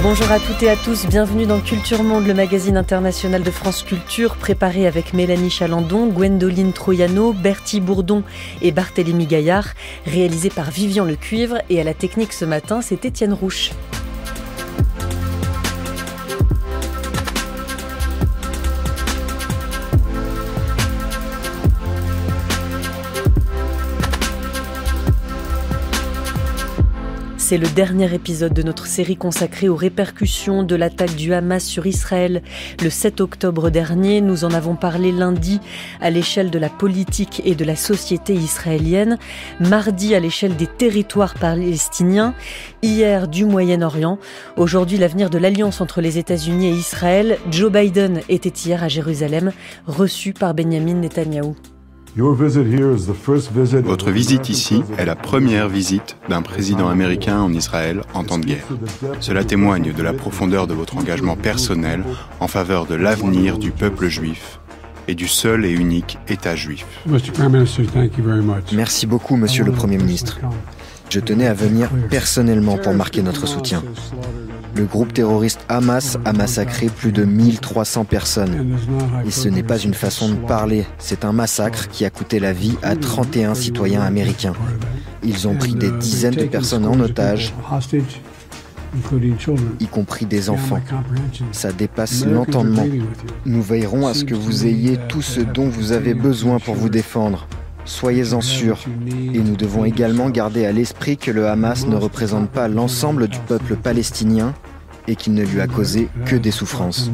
Bonjour à toutes et à tous, bienvenue dans Culture Monde, le magazine international de France Culture, préparé avec Mélanie Chalandon, Gwendoline Troiano, Bertie Bourdon et Barthélémy Gaillard, réalisé par Vivian Lecuivre, et à la technique ce matin, c'est Étienne Rouche. C'est le dernier épisode de notre série consacrée aux répercussions de l'attaque du Hamas sur Israël le 7 octobre dernier. Nous en avons parlé lundi à l'échelle de la politique et de la société israélienne, mardi à l'échelle des territoires palestiniens, hier du Moyen-Orient. Aujourd'hui, l'avenir de l'alliance entre les États-Unis et Israël. Joe Biden était hier à Jérusalem, reçu par Benjamin Netanyahou. Votre visite ici est la première visite d'un président américain en Israël en temps de guerre. Cela témoigne de la profondeur de votre engagement personnel en faveur de l'avenir du peuple juif et du seul et unique État juif. Merci beaucoup, Monsieur le Premier ministre. Je tenais à venir personnellement pour marquer notre soutien. Le groupe terroriste Hamas a massacré plus de 1300 personnes. Et ce n'est pas une façon de parler, c'est un massacre qui a coûté la vie à 31 citoyens américains. Ils ont pris des dizaines de personnes en otage, y compris des enfants. Ça dépasse l'entendement. Nous veillerons à ce que vous ayez tout ce dont vous avez besoin pour vous défendre. Soyez-en sûrs. Et nous devons également garder à l'esprit que le Hamas ne représente pas l'ensemble du peuple palestinien et qu'il ne lui a causé que des souffrances.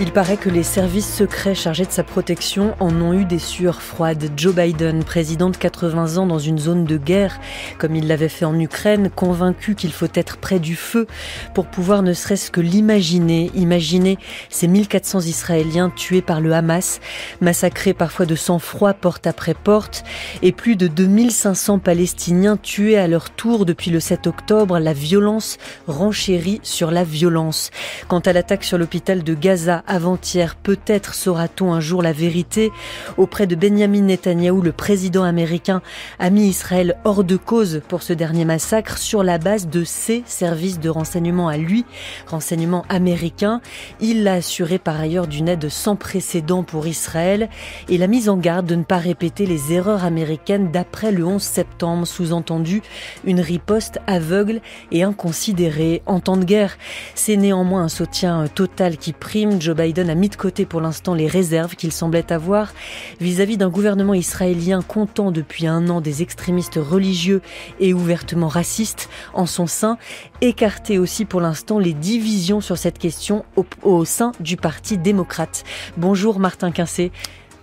Il paraît que les services secrets chargés de sa protection en ont eu des sueurs froides. Joe Biden, président de 80 ans dans une zone de guerre, comme il l'avait fait en Ukraine, convaincu qu'il faut être près du feu pour pouvoir ne serait-ce que l'imaginer. Imaginer ces 1400 Israéliens tués par le Hamas, massacrés parfois de sang-froid porte après porte, et plus de 2500 Palestiniens tués à leur tour depuis le 7 octobre. La violence renchérit sur la violence. Quant à l'attaque sur l'hôpital de Gaza, avant-hier, peut-être saura-t-on un jour la vérité. Auprès de Benjamin Netanyahou, le président américain a mis Israël hors de cause pour ce dernier massacre sur la base de ses services de renseignement à lui, renseignement américain. Il l'a assuré par ailleurs d'une aide sans précédent pour Israël et la mise en garde de ne pas répéter les erreurs américaines d'après le 11 septembre, sous-entendu une riposte aveugle et inconsidérée. En temps de guerre, c'est néanmoins un soutien total qui prime. Joe Biden a mis de côté pour l'instant les réserves qu'il semblait avoir vis-à-vis d'un gouvernement israélien comptant depuis un an des extrémistes religieux et ouvertement racistes en son sein, écarté aussi pour l'instant les divisions sur cette question au sein du Parti démocrate. Bonjour Martin Quincé.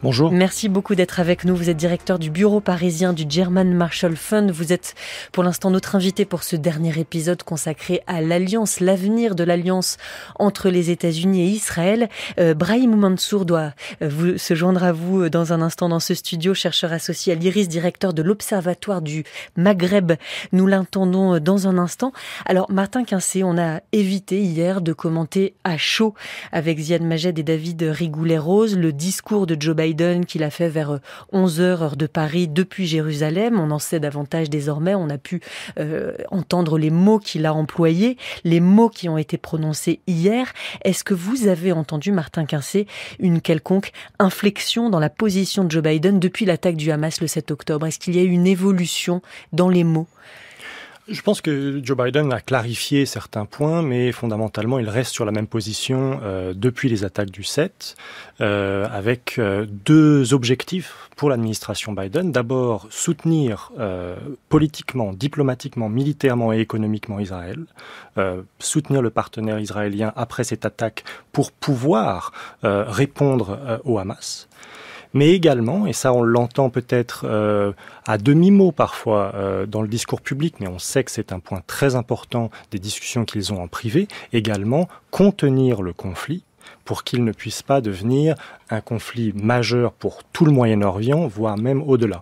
Bonjour. Merci beaucoup d'être avec nous. Vous êtes directeur du bureau parisien du German Marshall Fund. Vous êtes pour l'instant notre invité pour ce dernier épisode consacré à l'alliance, l'avenir de l'alliance entre les États-Unis et Israël. Brahim Mansour doit se joindre à vous dans un instant dans ce studio, chercheur associé à l'IRIS, directeur de l'Observatoire du Maghreb. Nous l'entendons dans un instant. Alors Martin Quincé, on a évité hier de commenter à chaud avec Ziad Majed et David Rigoulet-Rose le discours de Joe Biden qu'il a fait vers 11h heure de Paris depuis Jérusalem. On en sait davantage désormais. On a pu entendre les mots qu'il a employés, les mots qui ont été prononcés hier. Est-ce que vous avez entendu, Martin Quincé, une quelconque inflexion dans la position de Joe Biden depuis l'attaque du Hamas le 7 octobre? Est-ce qu'il y a eu une évolution dans les mots? Je pense que Joe Biden a clarifié certains points, mais fondamentalement, il reste sur la même position depuis les attaques du 7, avec deux objectifs pour l'administration Biden. D'abord, soutenir politiquement, diplomatiquement, militairement et économiquement Israël, soutenir le partenaire israélien après cette attaque pour pouvoir répondre au Hamas. Mais également, et ça on l'entend peut-être à demi-mot parfois dans le discours public, mais on sait que c'est un point très important des discussions qu'ils ont en privé, également contenir le conflit pour qu'il ne puisse pas devenir un conflit majeur pour tout le Moyen-Orient, voire même au-delà.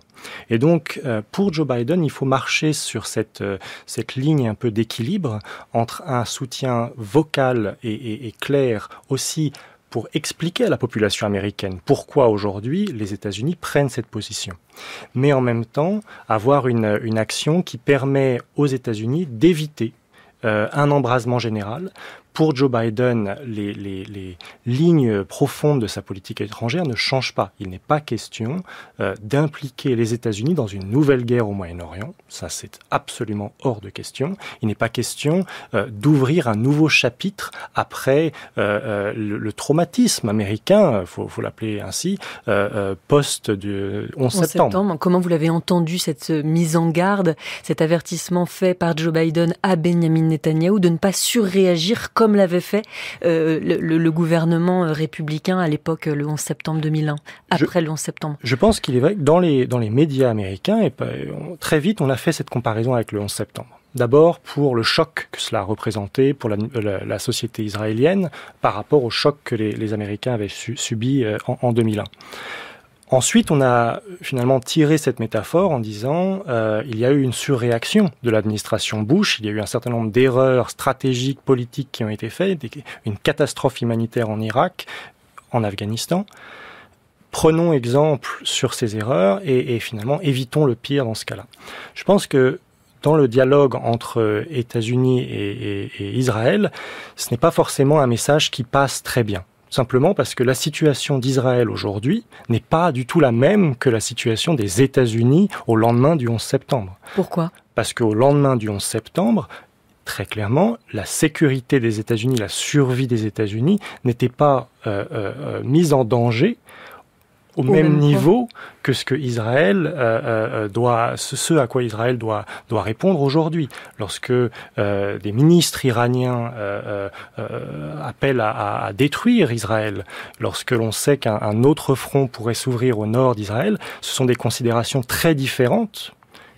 Et donc, pour Joe Biden, il faut marcher sur cette ligne un peu d'équilibre entre un soutien vocal et clair aussi pour expliquer à la population américaine pourquoi aujourd'hui les États-Unis prennent cette position. Mais en même temps, avoir une action qui permet aux États-Unis d'éviter un embrasement général. Pour Joe Biden, les lignes profondes de sa politique étrangère ne changent pas. Il n'est pas question d'impliquer les États-Unis dans une nouvelle guerre au Moyen-Orient. Ça, c'est absolument hors de question. Il n'est pas question d'ouvrir un nouveau chapitre après le traumatisme américain, faut l'appeler ainsi, post du 11 septembre. Comment vous l'avez entendu, cette mise en garde, cet avertissement fait par Joe Biden à Benjamin Netanyahou de ne pas surréagir comme l'avait fait le gouvernement républicain à l'époque, le 11 septembre 2001, après le 11 septembre. Je pense qu'il est vrai que dans les médias américains, très vite, on a fait cette comparaison avec le 11 septembre. D'abord pour le choc que cela a représenté pour la société israélienne par rapport au choc que les Américains avaient subi en 2001. Ensuite, on a finalement tiré cette métaphore en disant il y a eu une surréaction de l'administration Bush, il y a eu un certain nombre d'erreurs stratégiques, politiques qui ont été faites, une catastrophe humanitaire en Irak, en Afghanistan. Prenons exemple sur ces erreurs et finalement évitons le pire dans ce cas-là. Je pense que dans le dialogue entre États-Unis et Israël, ce n'est pas forcément un message qui passe très bien. Simplement parce que la situation d'Israël aujourd'hui n'est pas du tout la même que la situation des États-Unis au lendemain du 11 septembre. Pourquoi ? Parce qu'au lendemain du 11 septembre, très clairement, la sécurité des États-Unis, la survie des États-Unis n'était pas mise en danger au même niveau que ce que Israël ce à quoi Israël doit répondre aujourd'hui. Lorsque des ministres iraniens appellent à détruire Israël, lorsque l'on sait qu'un autre front pourrait s'ouvrir au nord d'Israël, ce sont des considérations très différentes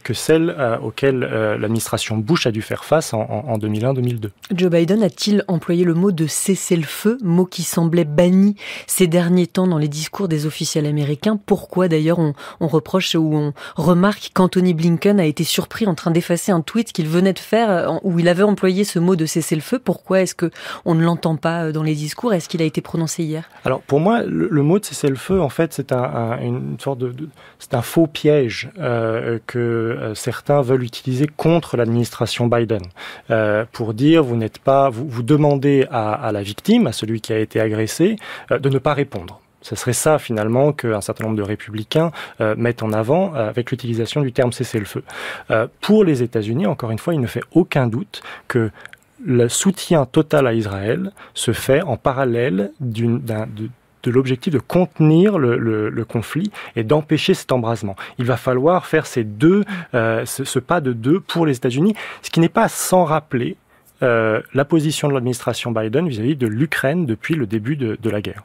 que celles auxquelles l'administration Bush a dû faire face en 2001-2002. Joe Biden a-t-il employé le mot de cessez-le-feu, mot qui semblait banni ces derniers temps dans les discours des officiels américains? Pourquoi d'ailleurs on reproche ou on remarque qu'Anthony Blinken a été surpris en train d'effacer un tweet qu'il venait de faire où il avait employé ce mot de cessez-le-feu? Pourquoi est-ce qu'on ne l'entend pas dans les discours? Est-ce qu'il a été prononcé hier? Alors pour moi, le mot de cessez-le-feu, en fait, c'est une sorte c'est un faux piège que certains veulent utiliser contre l'administration Biden pour dire vous demandez à la victime, à celui qui a été agressé, de ne pas répondre. Ce serait ça finalement qu'un certain nombre de républicains mettent en avant avec l'utilisation du terme cessez-le-feu. Pour les États-Unis, encore une fois, il ne fait aucun doute que le soutien total à Israël se fait en parallèle de l'objectif de contenir le conflit et d'empêcher cet embrasement. Il va falloir faire ce pas de deux pour les États-Unis, ce qui n'est pas sans rappeler la position de l'administration Biden vis-à-vis de l'Ukraine depuis le début de la guerre.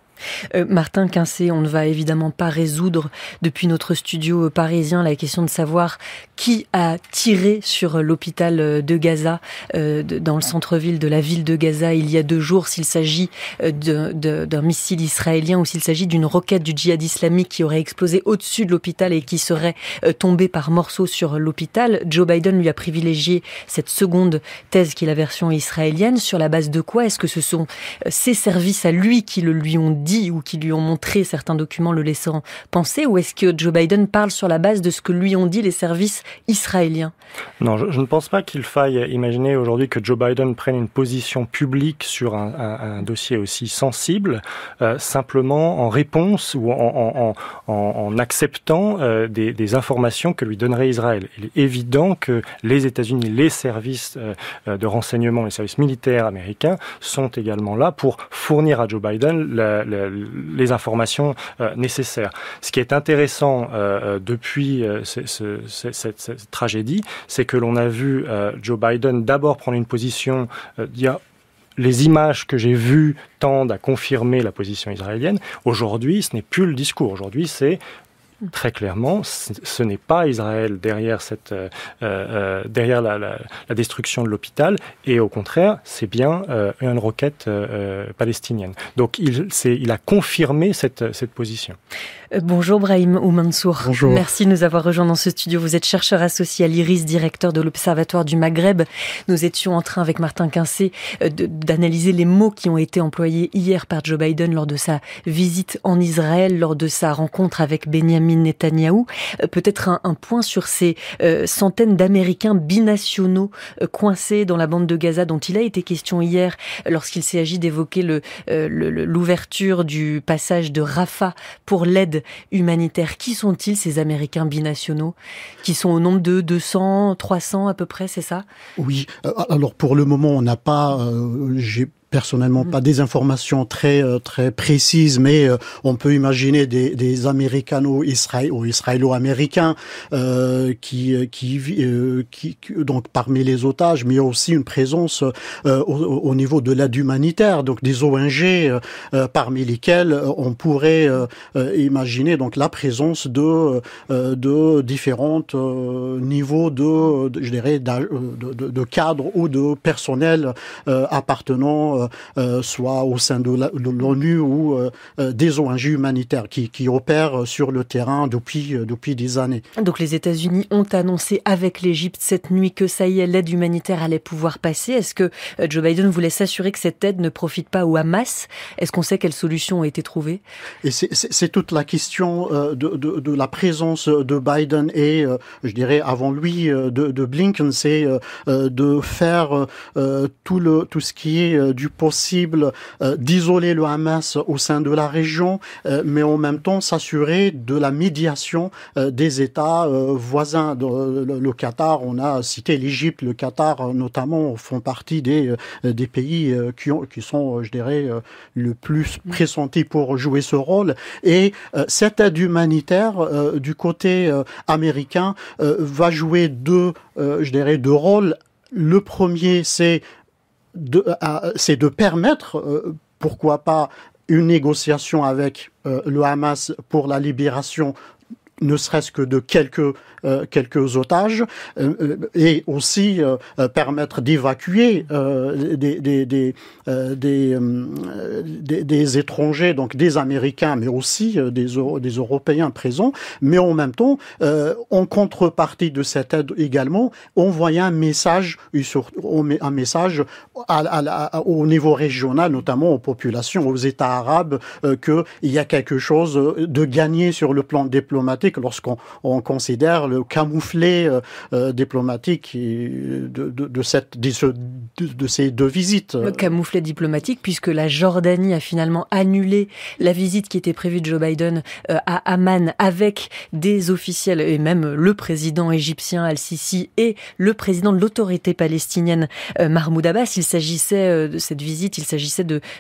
Martin Quincé, on ne va évidemment pas résoudre depuis notre studio parisien la question de savoir qui a tiré sur l'hôpital de Gaza, dans le centre-ville de la ville de Gaza il y a 2 jours, s'il s'agit d'un missile israélien ou s'il s'agit d'une roquette du djihad islamique qui aurait explosé au-dessus de l'hôpital et qui serait tombée par morceaux sur l'hôpital. Joe Biden lui a privilégié cette seconde thèse qui est la version israélienne. Sur la base de quoi? Est-ce que ce sont ses services à lui qui le lui ont dit ou qui lui ont montré certains documents le laissant penser, ou est-ce que Joe Biden parle sur la base de ce que lui ont dit les services israéliens? Non, je ne pense pas qu'il faille imaginer aujourd'hui que Joe Biden prenne une position publique sur un dossier aussi sensible, simplement en réponse ou en acceptant des informations que lui donnerait Israël. Il est évident que les États-Unis, les services de renseignement, les services militaires américains sont également là pour fournir à Joe Biden les informations nécessaires. Ce qui est intéressant depuis cette tragédie, c'est que l'on a vu Joe Biden d'abord prendre une position, dire les images que j'ai vues tendent à confirmer la position israélienne. Aujourd'hui, ce n'est plus le discours. Aujourd'hui, c'est très clairement, ce n'est pas Israël derrière derrière la destruction de l'hôpital, et au contraire, c'est bien une roquette palestinienne. Donc il a confirmé cette position. Bonjour Brahim Oumansour. Bonjour. Merci de nous avoir rejoints dans ce studio. Vous êtes chercheur associé à l'IRIS, directeur de l'Observatoire du Maghreb. Nous étions en train avec Martin Quincé d'analyser les mots qui ont été employés hier par Joe Biden lors de sa visite en Israël, lors de sa rencontre avec Benjamin Benjamin Netanyahou. Peut-être un point sur ces centaines d'Américains binationaux coincés dans la bande de Gaza dont il a été question hier lorsqu'il s'est agi d'évoquer l'ouverture du passage de Rafah pour l'aide humanitaire. Qui sont-ils, ces Américains binationaux, qui sont au nombre de 200, 300 à peu près, c'est ça? Oui, alors pour le moment, on n'a pas... j'ai personnellement pas des informations très précises, mais on peut imaginer des israélo-américains qui donc parmi les otages, mais il y a aussi une présence au niveau de l'aide humanitaire, donc des ONG parmi lesquelles on pourrait imaginer donc la présence de différents niveaux je dirais de cadres ou de personnel appartenant soit au sein de l'ONU ou des ONG humanitaires qui opèrent sur le terrain depuis des années. Donc les États-Unis ont annoncé avec l'Égypte cette nuit que ça y est, l'aide humanitaire allait pouvoir passer. Est-ce que Joe Biden voulait s'assurer que cette aide ne profite pas au Hamas? Est-ce qu'on sait quelles solutions ont été trouvées? Et c'est toute la question de la présence de Biden et je dirais avant lui de Blinken, c'est de faire tout ce qui est du possible d'isoler le Hamas au sein de la région, mais en même temps s'assurer de la médiation des États voisins. Le Qatar, on a cité l'Égypte, le Qatar notamment font partie des pays qui sont, je dirais, le plus pressentis pour jouer ce rôle. Et cette aide humanitaire du côté américain va jouer deux rôles. Le premier, c'est de permettre, pourquoi pas, une négociation avec le Hamas pour la libération ne serait-ce que de quelques otages, et aussi permettre d'évacuer des étrangers, donc des Américains, mais aussi des Européens présents, mais en même temps, en contrepartie de cette aide également, envoyer un message au niveau régional, notamment aux populations, aux États arabes, qu'il y a quelque chose de gagné sur le plan diplomatique lorsqu'on considère le camouflet diplomatique de ces deux visites. Le camouflet diplomatique, puisque la Jordanie a finalement annulé la visite qui était prévue de Joe Biden à Amman avec des officiels et même le président égyptien Al-Sisi et le président de l'autorité palestinienne Mahmoud Abbas. Il s'agissait de cette visite,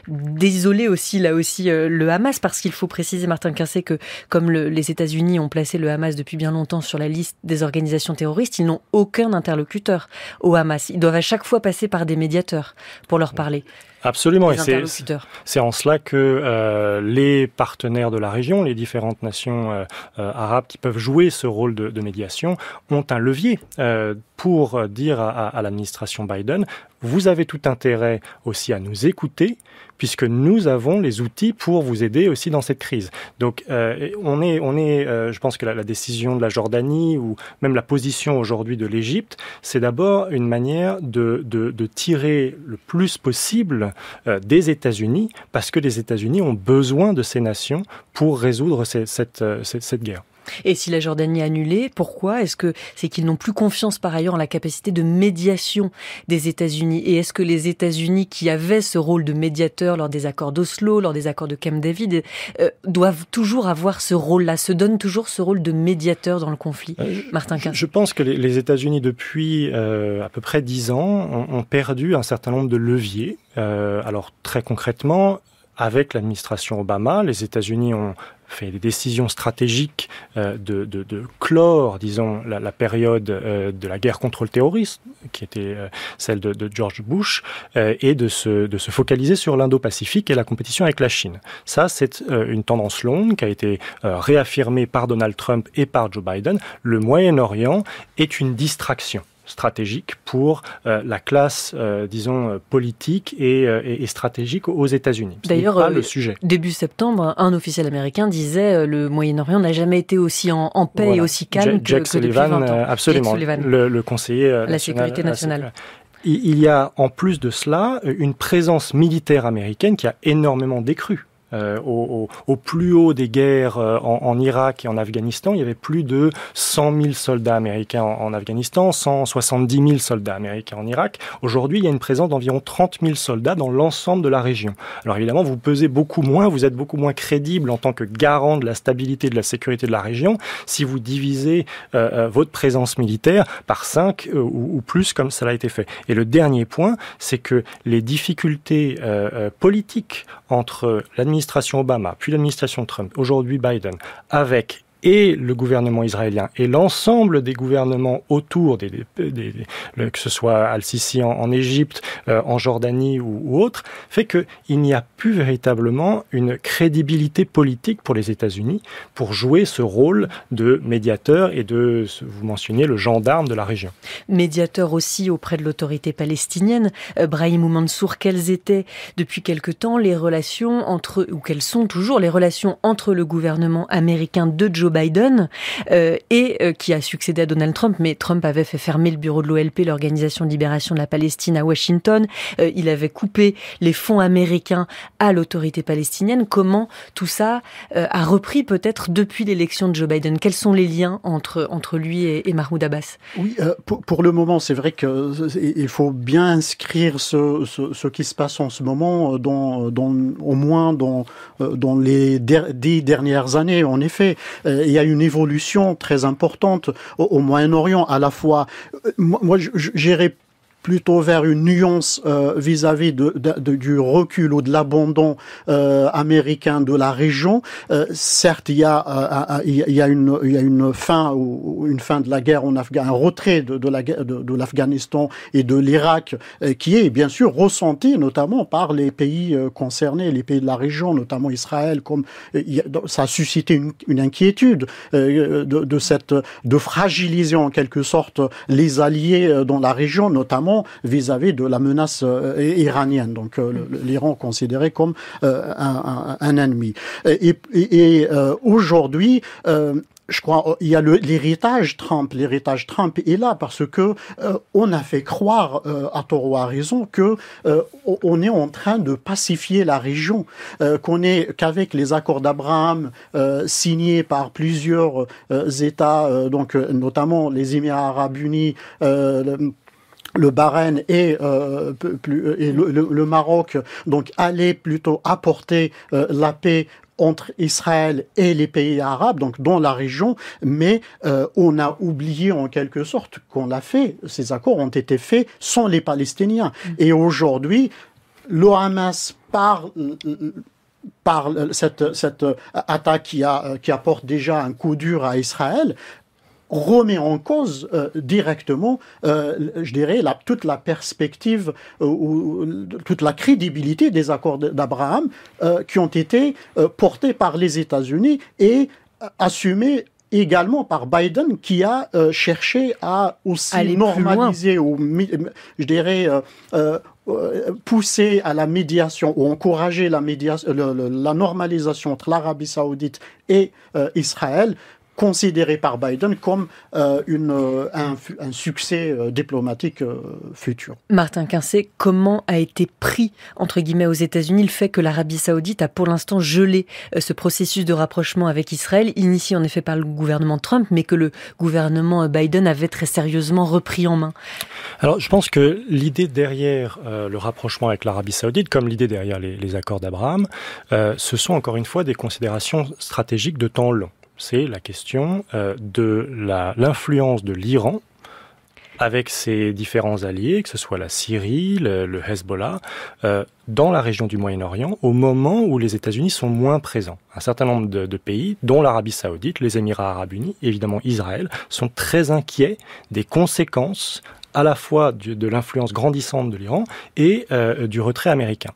d'isoler aussi le Hamas, parce qu'il faut préciser, Martin Quincé, que comme les États-Unis ont placé le Hamas depuis bien longtemps sur la liste des organisations terroristes, ils n'ont aucun interlocuteur au Hamas. Ils doivent à chaque fois passer par des médiateurs pour leur parler. Absolument, et c'est en cela que les partenaires de la région, les différentes nations arabes qui peuvent jouer ce rôle de médiation, ont un levier pour dire à l'administration Biden: vous avez tout intérêt aussi à nous écouter, puisque nous avons les outils pour vous aider aussi dans cette crise. Donc, je pense que la décision de la Jordanie ou même la position aujourd'hui de l'Égypte, c'est d'abord une manière de tirer le plus possible des États-Unis, parce que les États-Unis ont besoin de ces nations pour résoudre cette guerre. Et si la Jordanie est annulée, pourquoi? Est-ce que c'est qu'ils n'ont plus confiance par ailleurs en la capacité de médiation des États-Unis? Et est-ce que les États-Unis, qui avaient ce rôle de médiateur lors des accords d'Oslo, lors des accords de Camp David, doivent toujours avoir ce rôle-là, se donnent toujours ce rôle de médiateur dans le conflit? Martin Quincé. Je pense que les États-Unis, depuis à peu près 10 ans, ont perdu un certain nombre de leviers. Alors très concrètement, avec l'administration Obama, les États-Unis ont fait des décisions stratégiques de clore, disons, la période de la guerre contre le terrorisme, qui était celle de George Bush, et de se focaliser sur l'Indo-Pacifique et la compétition avec la Chine. Ça, c'est une tendance longue qui a été réaffirmée par Donald Trump et par Joe Biden. Le Moyen-Orient est une distraction stratégique pour la classe, politique et stratégique aux États-Unis. D'ailleurs, pas le sujet. Début septembre, un officiel américain disait le Moyen-Orient n'a jamais été aussi en paix et aussi calme que depuis 20 ans. Absolument, le conseiller à la sécurité nationale. Il y a en plus de cela une présence militaire américaine qui a énormément décru Au plus haut des guerres en Irak et en Afghanistan, il y avait plus de 100 000 soldats américains en Afghanistan, 170 000 soldats américains en Irak. Aujourd'hui, il y a une présence d'environ 30 000 soldats dans l'ensemble de la région. Alors évidemment, vous pesez beaucoup moins, vous êtes beaucoup moins crédible en tant que garant de la stabilité et de la sécurité de la région si vous divisez votre présence militaire par 5 ou plus comme ça a été fait. Et le dernier point, c'est que les difficultés politiques entre l'administration Obama, puis l'administration Trump, aujourd'hui Biden, avec et le gouvernement israélien et l'ensemble des gouvernements autour, que ce soit Al-Sisi en Égypte, en Jordanie ou autre, fait qu'il n'y a plus véritablement une crédibilité politique pour les États-Unis pour jouer ce rôle de médiateur et vous mentionniez, le gendarme de la région. Médiateur aussi auprès de l'autorité palestinienne. Brahim Mansour, quelles étaient depuis quelque temps les relations ou quelles sont toujours les relations entre le gouvernement américain de Joe Biden qui a succédé à Donald Trump, mais Trump avait fait fermer le bureau de l'OLP, l'Organisation de libération de la Palestine, à Washington. Il avait coupé les fonds américains à l'autorité palestinienne. Comment tout ça a repris peut-être depuis l'élection de Joe Biden? Quels sont les liens entre lui et Mahmoud Abbas? Oui, pour le moment, c'est vrai qu'il faut bien inscrire ce qui se passe en ce moment au moins dans les 10 dernières années. En effet, il y a une évolution très importante au Moyen-Orient, à la fois. Moi, j'irais plutôt vers une nuance vis-à-vis du recul ou de l'abandon américain de la région. Certes, il y a une fin de la guerre en Afghanistan, un retrait de l'Afghanistan et de l'Irak qui est bien sûr ressenti notamment par les pays concernés, les pays de la région, notamment Israël. Ça a suscité une inquiétude de fragiliser en quelque sorte les alliés dans la région, notamment vis-à-vis de la menace iranienne. Donc l'Iran considéré comme un ennemi. Et aujourd'hui, je crois il y a l'héritage Trump. L'héritage Trump est là parce que on a fait croire à tort ou à raison que on est en train de pacifier la région, qu'avec les accords d'Abraham signés par plusieurs États, donc notamment les Émirats arabes unis, le Bahreïn et le Maroc, donc allaient plutôt apporter la paix entre Israël et les pays arabes, donc dans la région, mais on a oublié en quelque sorte qu'on l'a fait. Ces accords ont été faits sans les Palestiniens. Et aujourd'hui, le Hamas par cette attaque qui apporte déjà un coup dur à Israël, remet en cause directement, je dirais, toute la perspective ou toute la crédibilité des accords d'Abraham qui ont été portés par les États-Unis assumés également par Biden, qui a cherché à aussi normaliser ou, je dirais, pousser à la médiation ou encourager la normalisation entre l'Arabie saoudite et Israël, considéré par Biden comme un succès diplomatique futur. Martin Quincé, comment a été pris, entre guillemets, aux États-Unis le fait que l'Arabie saoudite a pour l'instant gelé ce processus de rapprochement avec Israël, initié en effet par le gouvernement Trump, mais que le gouvernement Biden avait très sérieusement repris en main? Alors, je pense que l'idée derrière le rapprochement avec l'Arabie saoudite, comme l'idée derrière les accords d'Abraham, ce sont encore une fois des considérations stratégiques de temps long. C'est la question de l'influence de l'Iran avec ses différents alliés, que ce soit la Syrie, le Hezbollah, dans la région du Moyen-Orient, au moment où les États-Unis sont moins présents. Un certain nombre de pays, dont l'Arabie saoudite, les Émirats arabes unis, évidemment Israël, sont très inquiets des conséquences à la fois de l'influence grandissante de l'Iran et du retrait américain.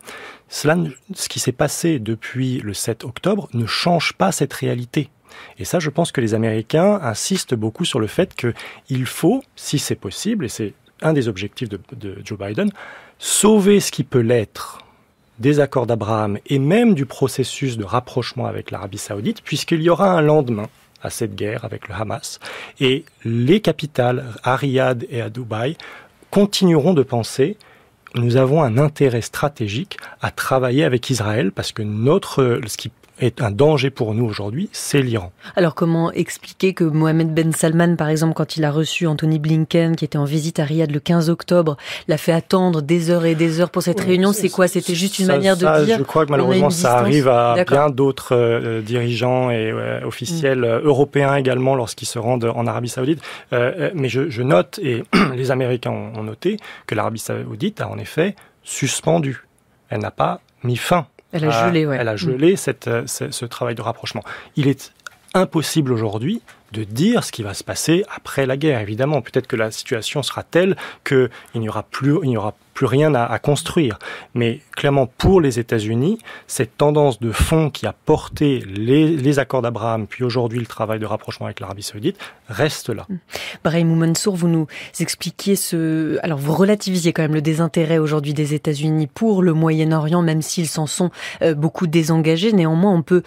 Ce qui s'est passé depuis le 7 octobre ne change pas cette réalité. Et ça, je pense que les Américains insistent beaucoup sur le fait qu'il faut, si c'est possible, et c'est un des objectifs de Joe Biden, sauver ce qui peut l'être des accords d'Abraham et même du processus de rapprochement avec l'Arabie saoudite, puisqu'il y aura un lendemain à cette guerre avec le Hamas. Et les capitales, à Riyad et à Dubaï, continueront de penser nous avons un intérêt stratégique à travailler avec Israël parce que ce qui est un danger pour nous aujourd'hui, c'est l'Iran. Alors comment expliquer que Mohamed Ben Salman, par exemple, quand il a reçu Anthony Blinken, qui était en visite à Riyad le 15 octobre, l'a fait attendre des heures et des heures pour cette réunion? C'est quoi? C'était juste une manière de dire... Je crois que malheureusement ça arrive à bien d'autres dirigeants et officiels européens également lorsqu'ils se rendent en Arabie Saoudite. Mais je note, et les Américains ont noté, que l'Arabie Saoudite a en effet suspendu. Elle n'a pas mis fin. Elle a gelé, Elle a gelé ce travail de rapprochement. Il est impossible aujourd'hui de dire ce qui va se passer après la guerre. Évidemment, peut-être que la situation sera telle qu'il n'y aura plus rien à construire. Mais clairement, pour les États-Unis, cette tendance de fond qui a porté les accords d'Abraham, puis aujourd'hui le travail de rapprochement avec l'Arabie Saoudite, reste là. Brahim Mansour, vous nous expliquiez alors vous relativisiez quand même le désintérêt aujourd'hui des États-Unis pour le Moyen-Orient, même s'ils s'en sont beaucoup désengagés. Néanmoins, on peut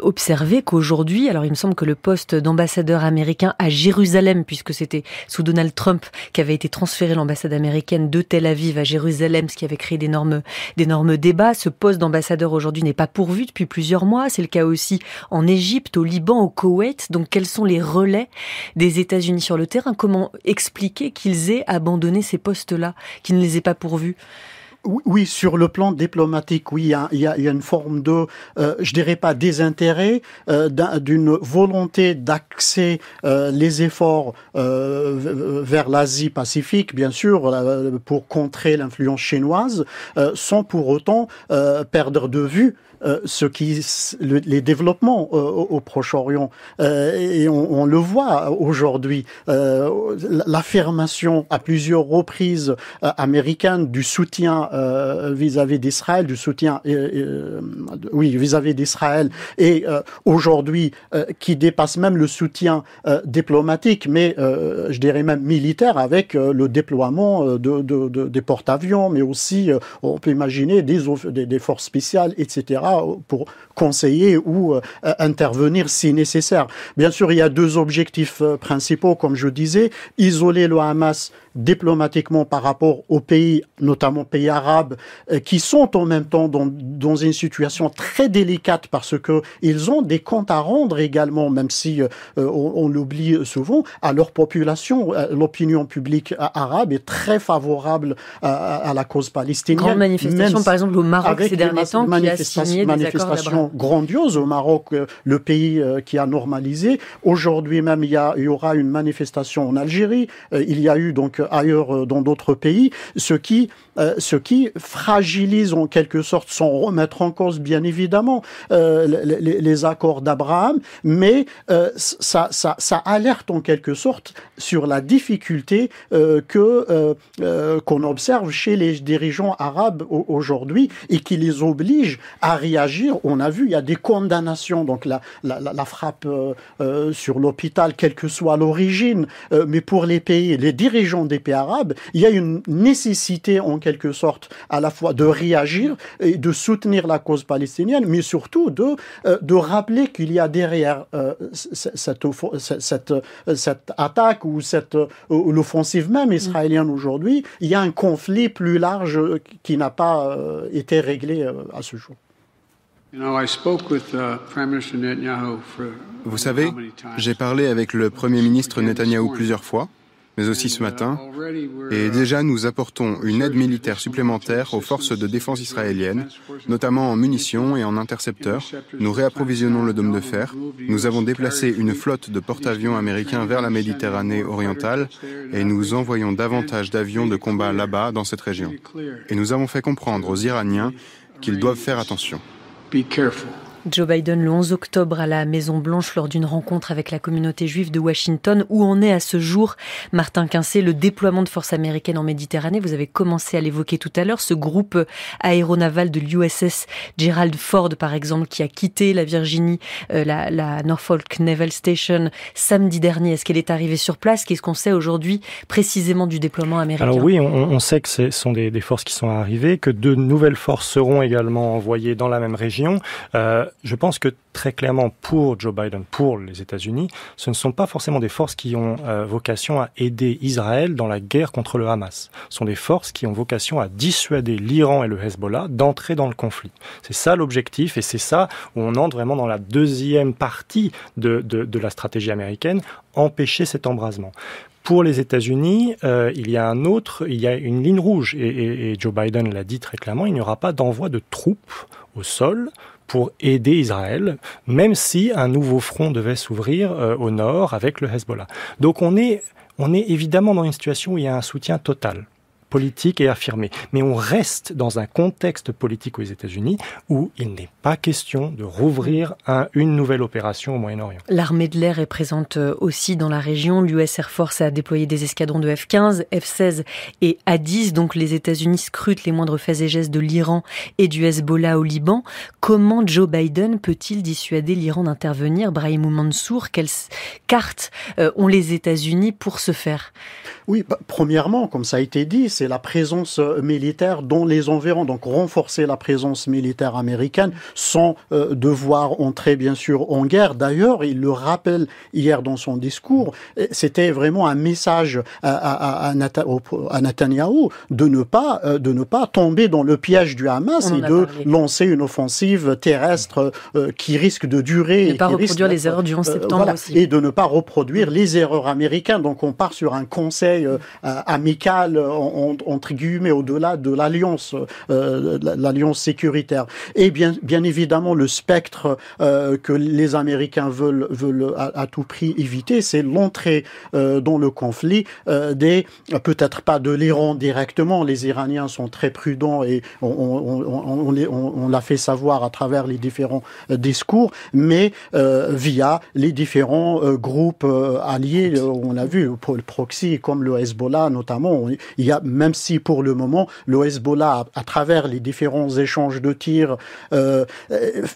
observer qu'aujourd'hui, alors il me semble que le poste d'ambassadeur américain à Jérusalem, puisque c'était sous Donald Trump qu'avait été transférée l'ambassade américaine de Tel Aviv à Jérusalem, ce qui avait créé d'énormes débats. Ce poste d'ambassadeur aujourd'hui n'est pas pourvu depuis plusieurs mois. C'est le cas aussi en Égypte, au Liban, au Koweït. Donc quels sont les relais des États-Unis sur le terrain? Comment expliquer qu'ils aient abandonné ces postes-là, qu'ils ne les aient pas pourvus? Oui, sur le plan diplomatique, oui, il y a une forme de, je dirais pas désintérêt, d'une volonté d'axer les efforts vers l'Asie-Pacifique, bien sûr, pour contrer l'influence chinoise, sans pour autant perdre de vue les développements au Proche-Orient. Et on le voit aujourd'hui, l'affirmation à plusieurs reprises américaine du soutien vis-à-vis d'Israël, vis-à-vis d'Israël, et aujourd'hui qui dépasse même le soutien diplomatique, mais je dirais même militaire, avec le déploiement des porte-avions, mais aussi on peut imaginer des forces spéciales, etc., pour conseiller ou intervenir si nécessaire. Bien sûr, il y a deux objectifs principaux, comme je disais: isoler le Hamas diplomatiquement par rapport aux pays, notamment pays arabes, qui sont en même temps dans une situation très délicate parce que ils ont des comptes à rendre également, même si on l'oublie souvent, à leur population. L'opinion publique arabe est très favorable à la cause palestinienne. Grande manifestation, par exemple, au Maroc ces derniers temps, qui a signé des accords d'Abraham. Grandiose au Maroc, le pays qui a normalisé. Aujourd'hui même, il y aura une manifestation en Algérie. Il y a eu donc ailleurs dans d'autres pays, ce qui fragilise en quelque sorte, sans remettre en cause bien évidemment les accords d'Abraham, mais ça alerte en quelque sorte sur la difficulté qu'on observe chez les dirigeants arabes aujourd'hui et qui les oblige à réagir. On a vu, il y a des condamnations, donc la frappe sur l'hôpital, quelle que soit l'origine, mais pour les dirigeants des pays arabes, il y a une nécessité en quelque sorte à la fois de réagir et de soutenir la cause palestinienne, mais surtout de rappeler qu'il y a derrière cette attaque ou l'offensive même israélienne aujourd'hui, il y a un conflit plus large qui n'a pas été réglé à ce jour. Vous savez, j'ai parlé avec le Premier ministre Netanyahou plusieurs fois, mais aussi ce matin, et déjà nous apportons une aide militaire supplémentaire aux forces de défense israéliennes, notamment en munitions et en intercepteurs. Nous réapprovisionnons le dôme de fer. Nous avons déplacé une flotte de porte-avions américains vers la Méditerranée orientale et nous envoyons davantage d'avions de combat là-bas, dans cette région. Et nous avons fait comprendre aux Iraniens qu'ils doivent faire attention. Joe Biden le 11 octobre à la Maison-Blanche lors d'une rencontre avec la communauté juive de Washington. Où en est à ce jour, Martin Quincé, le déploiement de forces américaines en Méditerranée? Vous avez commencé à l'évoquer tout à l'heure, ce groupe aéronaval de l'USS Gerald Ford, par exemple, qui a quitté la Virginie, la Norfolk Naval Station samedi dernier. Est-ce qu'elle est arrivée sur place? Qu'est-ce qu'on sait aujourd'hui précisément du déploiement américain? Alors oui, on sait que ce sont des forces qui sont arrivées, que de nouvelles forces seront également envoyées dans la même région. je pense que très clairement pour Joe Biden, pour les États-Unis, ce ne sont pas forcément des forces qui ont vocation à aider Israël dans la guerre contre le Hamas. Ce sont des forces qui ont vocation à dissuader l'Iran et le Hezbollah d'entrer dans le conflit. C'est ça l'objectif et c'est ça où on entre vraiment dans la deuxième partie de la stratégie américaine, empêcher cet embrasement. Pour les États-Unis, il y a une ligne rouge et Joe Biden l'a dit très clairement, il n'y aura pas d'envoi de troupes au sol pour aider Israël, même si un nouveau front devait s'ouvrir au nord avec le Hezbollah. Donc on est évidemment dans une situation où il y a un soutien total, politique et affirmé. Mais on reste dans un contexte politique aux États-Unis où il n'est pas question de rouvrir une nouvelle opération au Moyen-Orient. L'armée de l'air est présente aussi dans la région. L'US Air Force a déployé des escadrons de F-15, F-16 et A-10. Donc les États-Unis scrutent les moindres faits et gestes de l'Iran et du Hezbollah au Liban. Comment Joe Biden peut-il dissuader l'Iran d'intervenir? Brahim Mansour, quelles cartes ont les États-Unis pour ce faire? Oui, premièrement, comme ça a été dit, c'est la présence militaire dans les environs. Donc renforcer la présence militaire américaine sans devoir entrer bien sûr en guerre. D'ailleurs, il le rappelle hier dans son discours, c'était vraiment un message à Netanyahou de ne pas tomber dans le piège du Hamas et de lancer une offensive terrestre qui risque de durer. Ne pas reproduire les erreurs du 11 septembre aussi. Et de ne pas reproduire les erreurs américaines. Donc on part sur un conseil amical entre guillemets au-delà de l'alliance sécuritaire. Et bien évidemment le spectre que les Américains veulent à tout prix éviter, c'est l'entrée dans le conflit peut-être pas de l'Iran directement. Les Iraniens sont très prudents et on l'a fait savoir à travers les différents discours, mais via les différents groupes alliés. On a vu le proxy comme le Hezbollah notamment. Il y a, même si pour le moment le Hezbollah à travers les différents échanges de tirs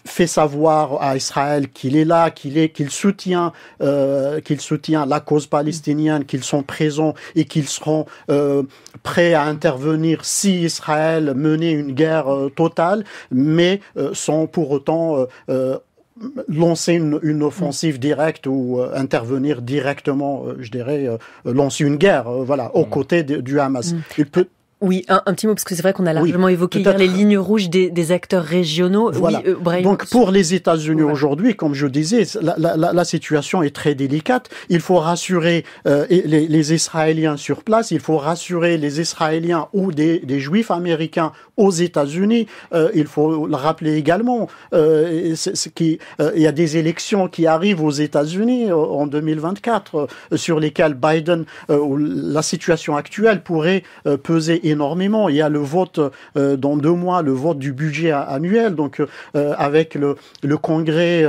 fait savoir à Israël qu'il est là, qu'il soutient la cause palestinienne, qu'ils sont présents et qu'ils seront prêts à intervenir si Israël menait une guerre totale, mais sans pour autant lancer une offensive directe ou intervenir directement, je dirais, lancer une guerre, aux côtés du Hamas. Il peut... Oui, un petit mot, parce que c'est vrai qu'on a largement évoqué hier les lignes rouges des acteurs régionaux. Voilà. Oui, donc pour les États-Unis aujourd'hui, comme je disais, la situation est très délicate. Il faut rassurer les Israéliens sur place, il faut rassurer les Israéliens ou des Juifs américains aux États-Unis. Il faut le rappeler également, il y a des élections qui arrivent aux États-Unis en 2024, sur lesquelles Biden, la situation actuelle pourrait peser énormément. Il y a le vote dans 2 mois, le vote du budget annuel, donc avec le Congrès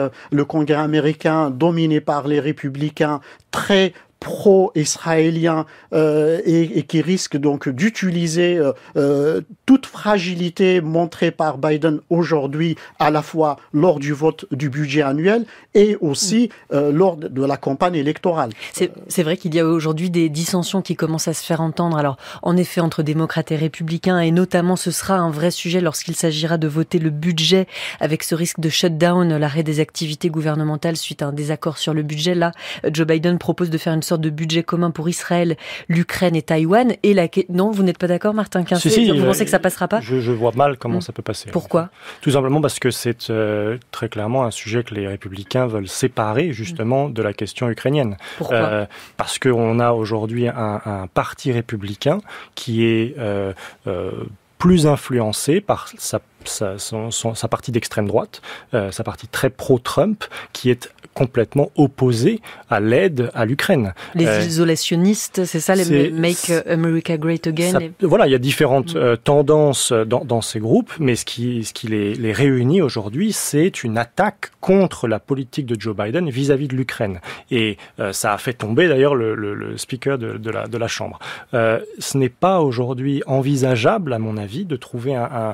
américain dominé par les républicains très pro-israélien et qui risque donc d'utiliser toute fragilité montrée par Biden aujourd'hui, à la fois lors du vote du budget annuel et aussi lors de la campagne électorale. C'est vrai qu'il y a aujourd'hui des dissensions qui commencent à se faire entendre. Alors, en effet, entre démocrates et républicains, et notamment ce sera un vrai sujet lorsqu'il s'agira de voter le budget avec ce risque de shutdown, l'arrêt des activités gouvernementales suite à un désaccord sur le budget. Là, Joe Biden propose de faire une sorte de budget commun pour Israël, l'Ukraine et Taïwan. Et non, vous n'êtes pas d'accord, Martin Quincé? Vous pensez que ça passera pas? Je vois mal comment ça peut passer. Pourquoi? Tout simplement parce que c'est très clairement un sujet que les républicains veulent séparer justement de la question ukrainienne. Pourquoi? Parce qu'on a aujourd'hui un parti républicain qui est plus influencé par sa partie d'extrême droite, sa partie très pro-Trump, qui est complètement opposée à l'aide à l'Ukraine. Les isolationnistes, c'est ça, les Make America Great Again? Voilà, il y a différentes tendances dans ces groupes, mais ce qui les réunit aujourd'hui, c'est une attaque contre la politique de Joe Biden vis-à-vis de l'Ukraine. Et ça a fait tomber d'ailleurs le speaker de la Chambre. Ce n'est pas aujourd'hui envisageable, à mon avis, de trouver un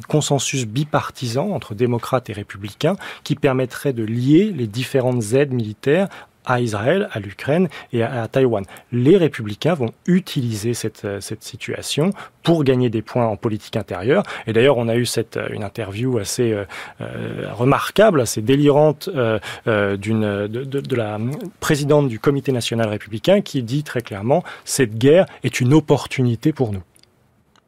consensus bipartisan entre démocrates et républicains qui permettrait de lier les différentes aides militaires à Israël, à l'Ukraine et à Taïwan. Les républicains vont utiliser cette situation pour gagner des points en politique intérieure. Et d'ailleurs, on a eu une interview assez remarquable, assez délirante de la présidente du Comité national républicain qui dit très clairement « Cette guerre est une opportunité pour nous ».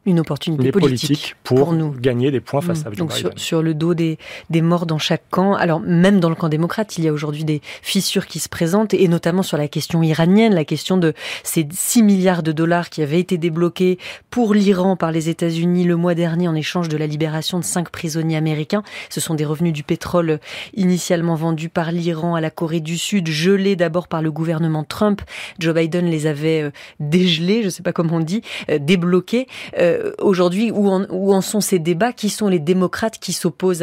Une opportunité politique pour nous gagner des points face à Joe Donc Biden. sur le dos des morts dans chaque camp. Alors même dans le camp démocrate, il y a aujourd'hui des fissures qui se présentent, et notamment sur la question iranienne, la question de ces 6 milliards de dollars qui avaient été débloqués pour l'Iran par les États-Unis le mois dernier en échange de la libération de 5 prisonniers américains. Ce sont des revenus du pétrole initialement vendus par l'Iran à la Corée du Sud, gelés d'abord par le gouvernement Trump. Joe Biden les avait dégelés, je ne sais pas comment on dit, débloqués. Aujourd'hui, où en sont ces débats? Qui sont les démocrates qui s'opposent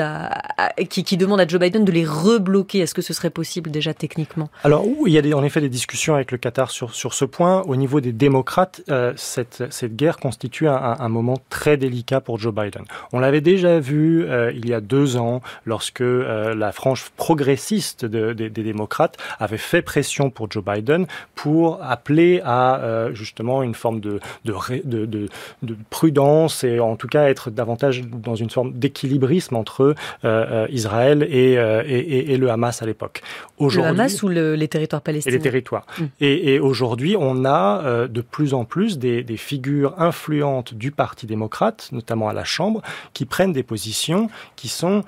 qui demandent à Joe Biden de les rebloquer? Est-ce que ce serait possible déjà techniquement? Alors, il y a en effet des discussions avec le Qatar sur ce point. Au niveau des démocrates, cette guerre constitue un moment très délicat pour Joe Biden. On l'avait déjà vu il y a 2 ans, lorsque la frange progressiste des démocrates avait fait pression pour Joe Biden pour appeler à justement une forme de prudence et en tout cas être davantage dans une forme d'équilibrisme entre Israël et le Hamas à l'époque. Le Hamas ou les territoires palestiniens? Et les territoires. Et aujourd'hui, on a de plus en plus des figures influentes du Parti démocrate, notamment à la Chambre, qui prennent des positions qui sont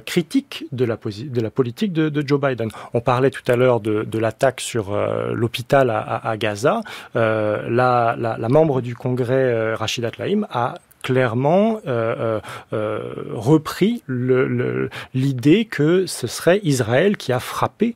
critiques de la politique de Joe Biden. On parlait tout à l'heure de l'attaque sur l'hôpital à Gaza. La membre du Congrès, Rachida Tlaib, a clairement repris l'idée que ce serait Israël qui a frappé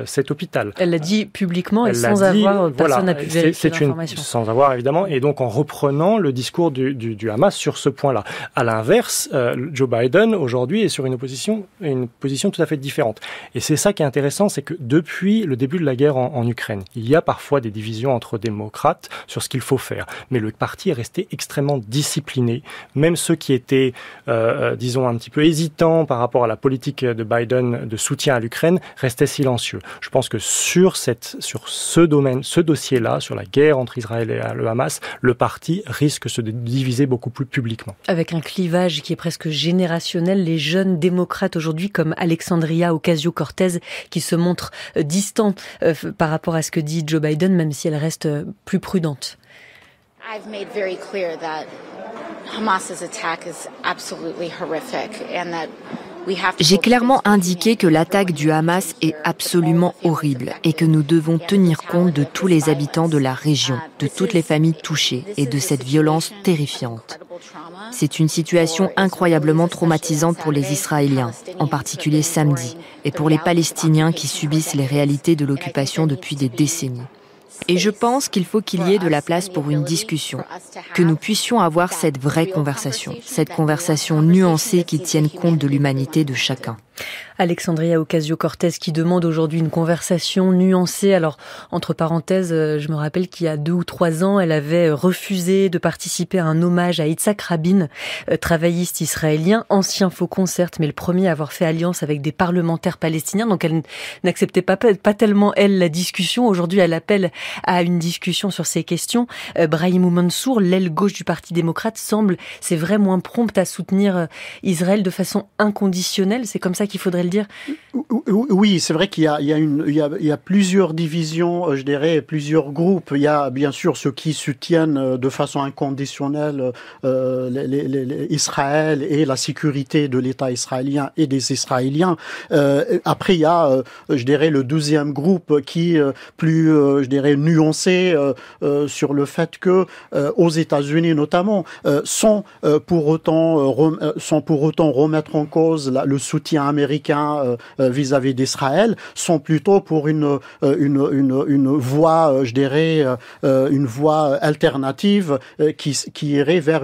cet hôpital. Elle l'a dit publiquement et personne n'a pu vérifier l'information. Sans avoir, évidemment, et donc en reprenant le discours du Hamas sur ce point-là. À l'inverse, Joe Biden, aujourd'hui, est sur une position tout à fait différente. Et c'est ça qui est intéressant, c'est que depuis le début de la guerre en Ukraine, il y a parfois des divisions entre démocrates sur ce qu'il faut faire. Mais le parti est resté extrêmement discipliné. Même ceux qui étaient, disons, un petit peu hésitants par rapport à la politique de Biden de soutien à l'Ukraine, restaient silencieux. Je pense que sur ce domaine, ce dossier-là, sur la guerre entre Israël et le Hamas, le parti risque de se diviser beaucoup plus publiquement. Avec un clivage qui est presque générationnel, les jeunes démocrates aujourd'hui, comme Alexandria Ocasio-Cortez, qui se montrent distants par rapport à ce que dit Joe Biden, même si elle reste plus prudente. I've made very clear that Hamas's attack is absolutely horrific and that J'ai clairement indiqué que l'attaque du Hamas est absolument horrible et que nous devons tenir compte de tous les habitants de la région, de toutes les familles touchées et de cette violence terrifiante. C'est une situation incroyablement traumatisante pour les Israéliens, en particulier samedi, et pour les Palestiniens qui subissent les réalités de l'occupation depuis des décennies. Et je pense qu'il faut qu'il y ait de la place pour une discussion, que nous puissions avoir cette vraie conversation, cette conversation nuancée qui tienne compte de l'humanité de chacun. Alexandria Ocasio-Cortez qui demande aujourd'hui une conversation nuancée. Alors, entre parenthèses, je me rappelle qu'il y a 2 ou 3 ans, elle avait refusé de participer à un hommage à Yitzhak Rabin, travailliste israélien, ancien faucon certes, mais le premier à avoir fait alliance avec des parlementaires palestiniens. Donc, elle n'acceptait pas tellement, elle, la discussion. Aujourd'hui, elle appelle à une discussion sur ces questions. Brahim Mansour, l'aile gauche du Parti démocrate, c'est vrai, moins prompte à soutenir Israël de façon inconditionnelle. C'est comme ça qu'il faudrait le dire? Oui, c'est vrai qu'il y a plusieurs divisions, je dirais, plusieurs groupes. Il y a bien sûr ceux qui soutiennent de façon inconditionnelle Israël et la sécurité de l'État israélien et des Israéliens. Après, il y a, je dirais, le deuxième groupe qui plus, je dirais, nuancé sur le fait que aux États-Unis notamment, sans pour autant remettre en cause le soutien américain vis-à-vis d'Israël, sont plutôt pour une voie, je dirais, une voie alternative qui irait vers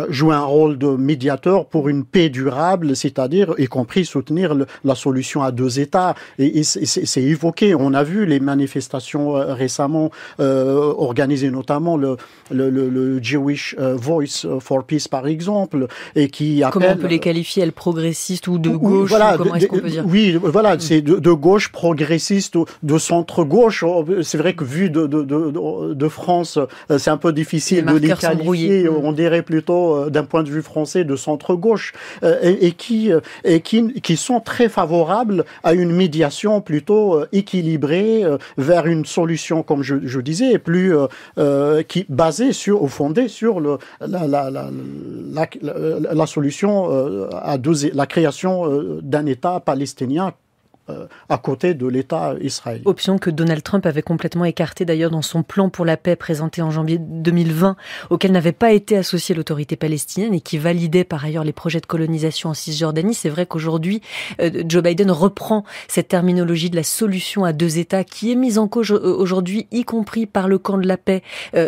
jouer un rôle de médiateur pour une paix durable, c'est-à-dire y compris soutenir la solution à 2 États. Et c'est évoqué. On a vu les manifestations récemment organisées, notamment le Jewish Voice for Peace par exemple, et qui appelle. Comment on peut les qualifier, elles progressistes progressiste ou de gauche, voilà, comment est-ce qu'on peut dire? Oui, voilà, c'est de gauche progressiste ou de centre-gauche. C'est vrai que vu de France, c'est un peu difficile de les qualifier. On dirait plutôt, d'un point de vue français, de centre-gauche, et qui sont très favorables à une médiation plutôt équilibrée vers une solution, comme je disais, plus fondée sur la solution la création d'un État palestinien à côté de l'État israélien. Option que Donald Trump avait complètement écartée d'ailleurs dans son plan pour la paix présenté en janvier 2020, auquel n'avait pas été associée l'autorité palestinienne et qui validait par ailleurs les projets de colonisation en Cisjordanie. C'est vrai qu'aujourd'hui, Joe Biden reprend cette terminologie de la solution à deux États qui est mise en cause aujourd'hui, y compris par le camp de la paix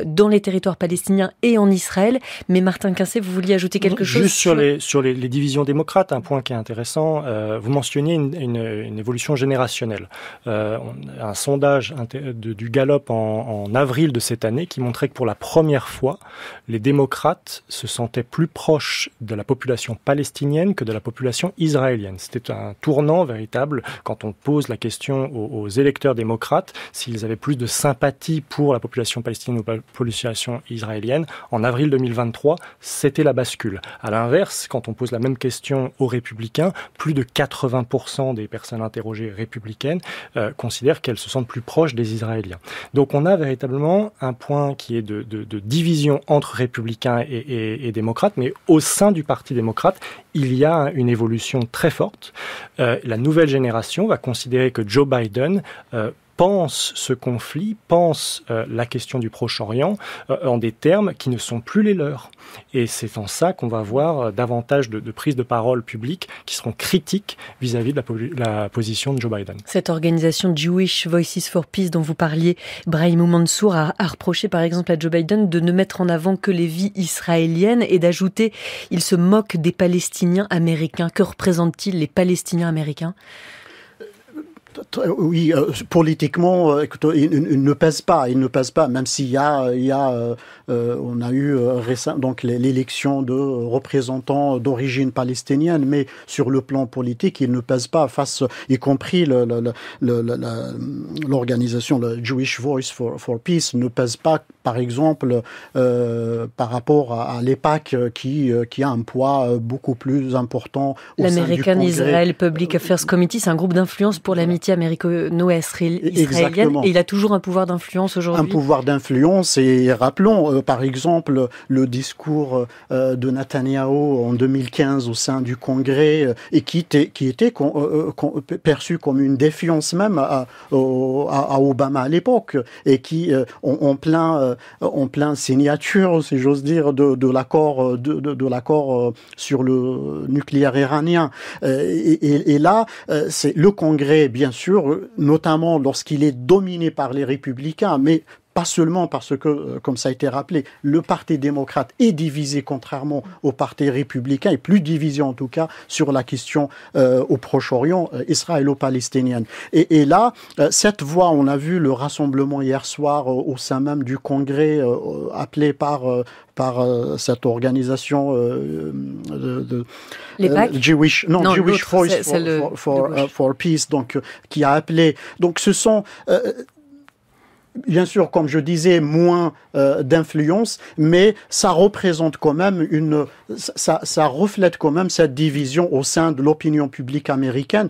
dans les territoires palestiniens et en Israël. Mais Martin Quincé, vous vouliez ajouter quelque chose? Juste sur les divisions démocrates, un point qui est intéressant. Vous mentionniez une évolution générationnelle. Un sondage du Gallup en avril de cette année qui montrait que pour la première fois, les démocrates se sentaient plus proches de la population palestinienne que de la population israélienne. C'était un tournant véritable quand on pose la question aux électeurs démocrates s'ils avaient plus de sympathie pour la population palestinienne ou la population israélienne. En avril 2023, c'était la bascule. À l'inverse, quand on pose la même question aux républicains, plus de 80% des personnes interrogées républicaines considèrent qu'elles se sentent plus proches des Israéliens. Donc on a véritablement un point qui est de division entre républicains et démocrates, mais au sein du Parti démocrate, il y a une évolution très forte. La nouvelle génération va considérer que Joe Biden pense ce conflit, pense la question du Proche-Orient en des termes qui ne sont plus les leurs. Et c'est en ça qu'on va voir davantage de prises de parole publiques qui seront critiques vis-à-vis de la position de Joe Biden. Cette organisation Jewish Voices for Peace dont vous parliez, Brahim Mansour a reproché par exemple à Joe Biden de ne mettre en avant que les vies israéliennes et d'ajouter « il se moque des Palestiniens américains ». Que représentent-ils les Palestiniens américains ? Oui, politiquement, il ne pèse pas, même s'il on a eu récemment donc l'élection de représentants d'origine palestinienne, mais sur le plan politique, il ne pèse pas face, y compris l'organisation, le Jewish Voice for Peace, ne pèse pas, par exemple, par rapport à l'EPAC, qui a un poids beaucoup plus important au sein du L'American Israel Public Affairs Committee, c'est un groupe d'influence pour l'amitié américano-israélienne, et il a toujours un pouvoir d'influence aujourd'hui. Un pouvoir d'influence, et rappelons par exemple le discours de Netanyahou en 2015 au sein du Congrès, et qui était perçu comme une défiance même à Obama à l'époque, et qui en plein signature, si j'ose dire, de l'accord sur le nucléaire iranien. Et là, c'est le Congrès, bien sûr, notamment lorsqu'il est dominé par les républicains, mais pas seulement parce que, comme ça a été rappelé, le Parti démocrate est divisé contrairement au Parti républicain, et plus divisé en tout cas sur la question au Proche-Orient, israélo-palestinienne. Et là, cette voix, on a vu le rassemblement hier soir au sein même du Congrès appelé par cette organisation Jewish Voice for Peace, donc qui a appelé. Donc ce sont bien sûr, comme je disais, moins d'influence, mais ça représente quand même ça reflète quand même cette division au sein de l'opinion publique américaine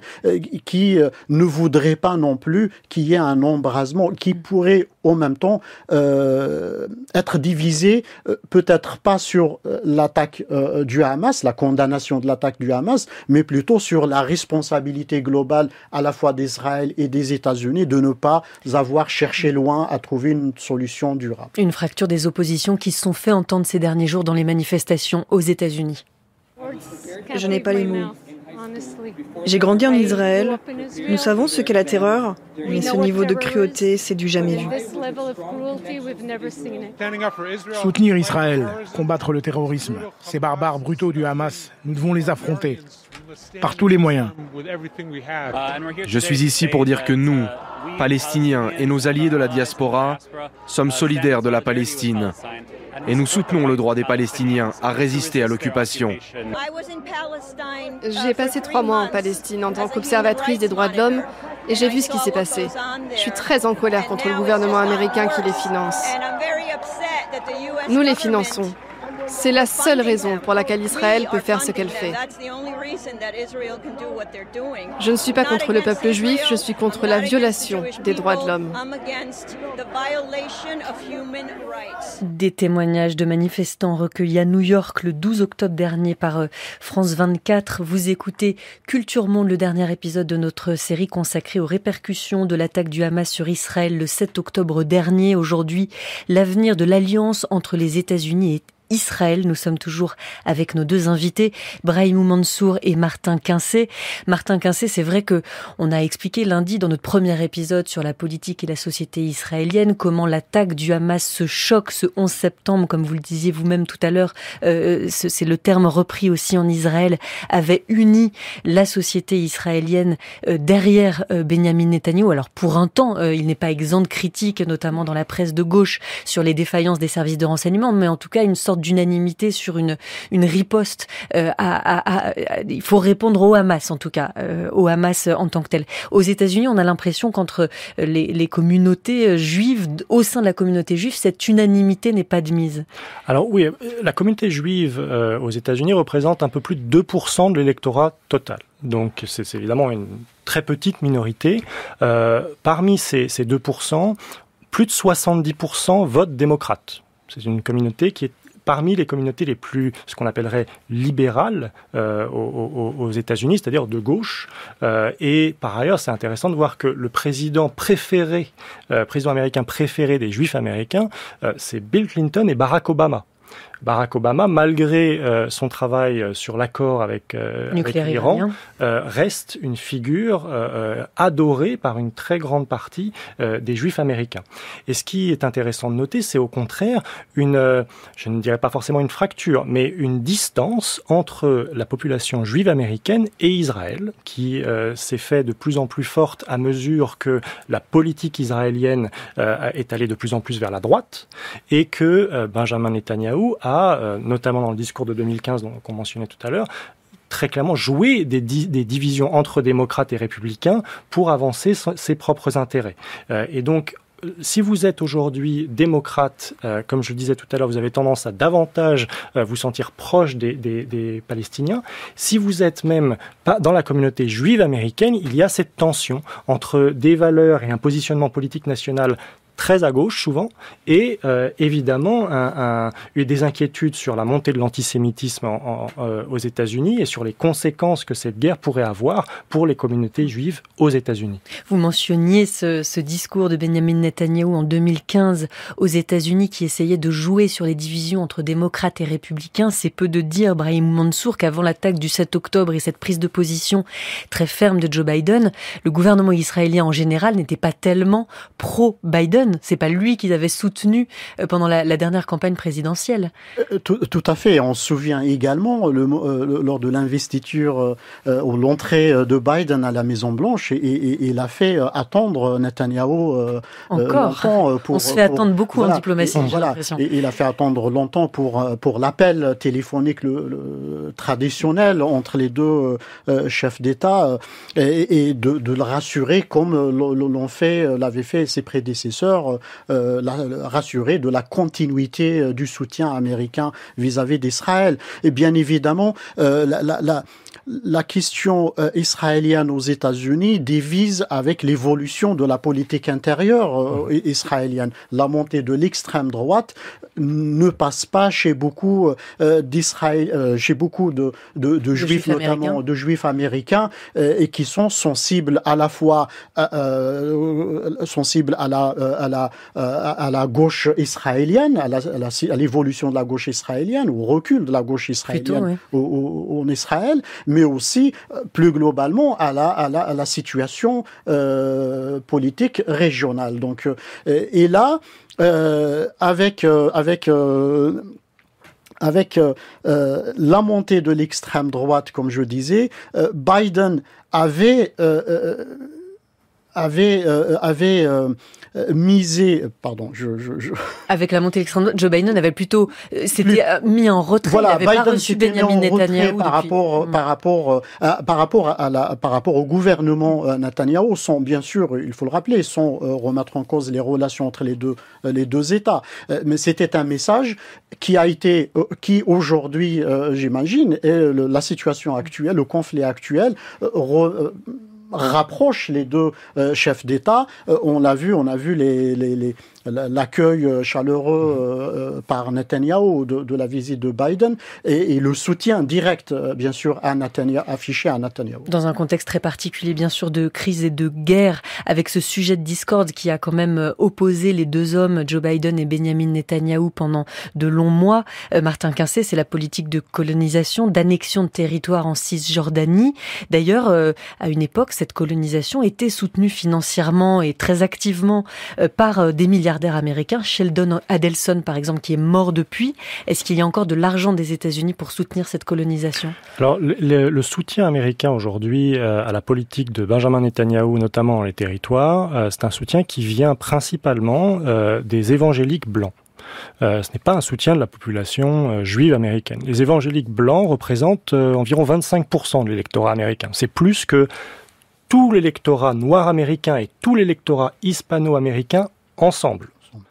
qui ne voudrait pas non plus qu'il y ait un embrasement qui pourrait en même temps être divisé, peut-être pas sur l'attaque du Hamas, la condamnation de l'attaque du Hamas, mais plutôt sur la responsabilité globale à la fois d'Israël et des États-Unis de ne pas avoir cherché loin à trouver une solution durable. Une fracture des oppositions qui se sont fait entendre ces derniers jours dans les manifestations aux États-Unis. Je n'ai pas les mots. J'ai grandi en Israël. Nous savons ce qu'est la terreur, mais ce niveau de cruauté, c'est du jamais vu. Soutenir Israël, combattre le terrorisme, ces barbares brutaux du Hamas, nous devons les affronter par tous les moyens. Je suis ici pour dire que nous, Palestiniens et nos alliés de la diaspora, sommes solidaires de la Palestine et nous soutenons le droit des Palestiniens à résister à l'occupation. J'ai passé 3 mois en Palestine en tant qu'observatrice des droits de l'homme et j'ai vu ce qui s'est passé. Je suis très en colère contre le gouvernement américain qui les finance. Nous les finançons. C'est la seule raison pour laquelle Israël peut faire ce qu'elle fait. Je ne suis pas contre le peuple juif, je suis contre la violation des droits de l'homme. Des témoignages de manifestants recueillis à New York le 12 octobre dernier par France 24. Vous écoutez Culture Monde, le dernier épisode de notre série consacrée aux répercussions de l'attaque du Hamas sur Israël le 7 octobre dernier. Aujourd'hui, l'avenir de l'alliance entre les États-Unis et Israël. Nous sommes toujours avec nos deux invités, Brahimou Mansour et Martin Quincé. Martin Quincé, c'est vrai que on a expliqué lundi dans notre premier épisode sur la politique et la société israélienne comment l'attaque du Hamas, ce choc, ce 11 septembre, comme vous le disiez vous-même tout à l'heure, c'est le terme repris aussi en Israël, avait uni la société israélienne derrière Benyamin Netanyahou. Alors pour un temps, il n'est pas exempt de critiques, notamment dans la presse de gauche, sur les défaillances des services de renseignement, mais en tout cas une sorte d'unanimité sur une riposte. Il faut répondre au Hamas, en tout cas, au Hamas en tant que tel. Aux États-Unis, on a l'impression qu'entre les communautés juives, au sein de la communauté juive, cette unanimité n'est pas de mise. Alors oui, la communauté juive aux États-Unis représente un peu plus de 2% de l'électorat total. Donc c'est évidemment une très petite minorité. Parmi ces 2%, plus de 70% votent démocrate. C'est une communauté qui est parmi les communautés les plus, ce qu'on appellerait libérales aux États-Unis, c'est-à-dire de gauche. Et par ailleurs, c'est intéressant de voir que le président américain préféré des Juifs américains, c'est Bill Clinton et Barack Obama. Barack Obama, malgré son travail sur l'accord avec l'Iran, reste une figure adorée par une très grande partie des Juifs américains. Et ce qui est intéressant de noter, c'est au contraire je ne dirais pas forcément une fracture, mais une distance entre la population juive américaine et Israël, qui s'est fait de plus en plus forte à mesure que la politique israélienne est allée de plus en plus vers la droite, et que Benjamin Netanyahou a, notamment dans le discours de 2015 qu'on mentionnait tout à l'heure, très clairement joué des divisions entre démocrates et républicains pour avancer ses propres intérêts. Et donc, si vous êtes aujourd'hui démocrate, comme je le disais tout à l'heure, vous avez tendance à davantage vous sentir proche des Palestiniens. Si vous êtes même pas dans la communauté juive américaine, il y a cette tension entre des valeurs et un positionnement politique national très à gauche souvent, et évidemment des inquiétudes sur la montée de l'antisémitisme aux États-Unis et sur les conséquences que cette guerre pourrait avoir pour les communautés juives aux États-Unis. Vous mentionniez ce discours de Benjamin Netanyahou en 2015 aux États-Unis qui essayait de jouer sur les divisions entre démocrates et républicains. C'est peu de dire, Brahimou Mansour, qu'avant l'attaque du 7 octobre et cette prise de position très ferme de Joe Biden, le gouvernement israélien en général n'était pas tellement pro-Biden. C'est pas lui qu'ils avaient soutenu pendant la dernière campagne présidentielle. Tout à fait. On se souvient également lors de l'investiture ou l'entrée de Biden à la Maison-Blanche, et il a fait attendre Netanyahou longtemps. On se fait attendre beaucoup en diplomatie. Voilà. Et il a fait attendre longtemps pour l'appel téléphonique le traditionnel entre les deux chefs d'État et de le rassurer comme l'avaient fait ses prédécesseurs. Rassurer de la continuité du soutien américain vis-à-vis d'Israël. Et bien évidemment, la question israélienne aux États-Unis divise avec l'évolution de la politique intérieure israélienne. La montée de l'extrême droite ne passe pas chez beaucoup chez beaucoup de juifs, notamment de juifs américains, et qui sont sensibles à la fois sensibles à la gauche israélienne, à l'évolution de la gauche israélienne, au recul de la gauche israélienne en Israël, mais aussi plus globalement à la situation politique régionale. Donc, et là, avec la montée de l'extrême droite, comme je disais, Biden avait avait misé, Avec la montée de l'extrême droite, Joe Biden avait plutôt s'était mis en retrait. Voilà, il n'avait pas Biden reçu s'était mis en Benjamin retrait Netanyahou par rapport au gouvernement Netanyahou, sans, bien sûr, il faut le rappeler, sans remettre en cause les relations entre les deux États. Mais c'était un message qui aujourd'hui, j'imagine, est la situation actuelle, le conflit actuel, rapproche les deux chefs d'État. On a vu l'accueil chaleureux par Netanyahou de la visite de Biden et le soutien direct, bien sûr, affiché à Netanyahou. Dans un contexte très particulier, bien sûr, de crise et de guerre, avec ce sujet de discorde qui a quand même opposé les deux hommes, Joe Biden et Benjamin Netanyahou, pendant de longs mois. Martin Quincé, c'est la politique de colonisation, d'annexion de territoire en Cisjordanie. D'ailleurs, à une époque, cette colonisation était soutenue financièrement et très activement par des milliardaires américains. Sheldon Adelson, par exemple, qui est mort depuis. Est-ce qu'il y a encore de l'argent des États-Unis pour soutenir cette colonisation ? Alors, le soutien américain aujourd'hui à la politique de Benjamin Netanyahou, notamment dans les territoires, c'est un soutien qui vient principalement des évangéliques blancs. Ce n'est pas un soutien de la population juive américaine. Les évangéliques blancs représentent environ 25% de l'électorat américain. C'est plus que tout l'électorat noir américain et tout l'électorat hispano-américain ensemble.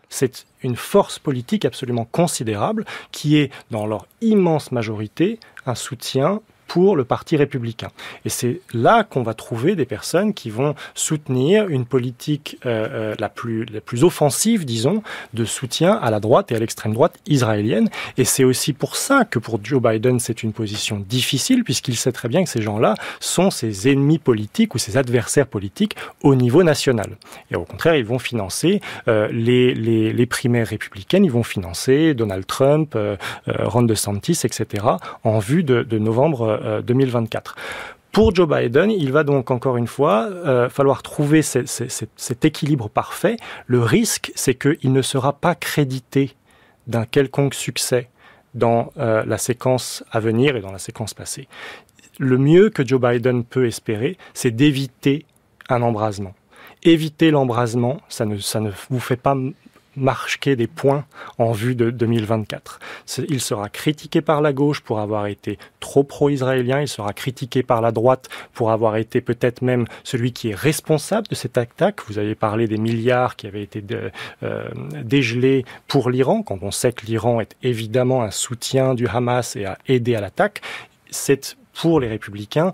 C'est une force politique absolument considérable qui est, dans leur immense majorité, un soutien pour le Parti républicain. Et c'est là qu'on va trouver des personnes qui vont soutenir une politique la plus offensive, disons, de soutien à la droite et à l'extrême droite israélienne. Et c'est aussi pour ça que pour Joe Biden, c'est une position difficile, puisqu'il sait très bien que ces gens-là sont ses ennemis politiques ou ses adversaires politiques au niveau national. Et au contraire, ils vont financer les primaires républicaines, ils vont financer Donald Trump, Ron DeSantis, etc., en vue de novembre 2024. Pour Joe Biden, il va donc encore une fois falloir trouver cet équilibre parfait. Le risque, c'est qu'il ne sera pas crédité d'un quelconque succès dans la séquence à venir et dans la séquence passée. Le mieux que Joe Biden peut espérer, c'est d'éviter un embrasement. Éviter l'embrasement, ça ne vous fait pas marquer des points en vue de 2024. Il sera critiqué par la gauche pour avoir été trop pro-israélien, il sera critiqué par la droite pour avoir été peut-être même celui qui est responsable de cette attaque. Vous avez parlé des milliards qui avaient été dégelés pour l'Iran, quand on sait que l'Iran est évidemment un soutien du Hamas et a aidé à l'attaque. C'est pour les républicains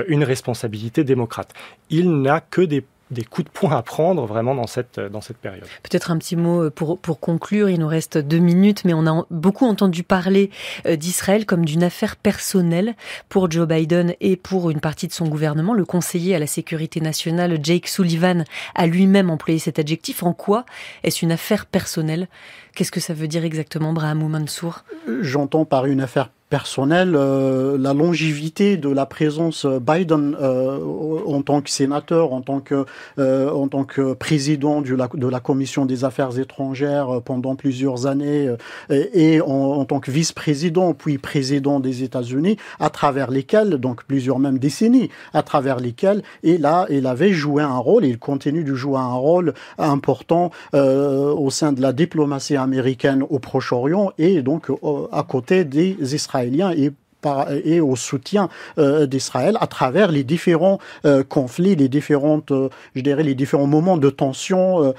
une responsabilité démocrate. Il n'a que des coups de poing à prendre vraiment dans cette période. Peut-être un petit mot pour conclure, il nous reste 2 minutes, mais on a beaucoup entendu parler d'Israël comme d'une affaire personnelle pour Joe Biden et pour une partie de son gouvernement. Le conseiller à la sécurité nationale, Jake Sullivan, a lui-même employé cet adjectif. En quoi est-ce une affaire personnelle ? Qu'est-ce que ça veut dire exactement, Brahamou Mansour ? J'entends par une affaire personnelle la longévité de la présence Biden en tant que sénateur, en tant que président de la commission des affaires étrangères pendant plusieurs années et en tant que vice-président puis président des États-Unis, à travers lesquels, donc plusieurs même décennies, à travers lesquels il avait joué un rôle et il continue de jouer un rôle important au sein de la diplomatie américaine au Proche-Orient et donc à côté des Israéliens et au soutien d'Israël à travers les différents conflits, les différents moments de tension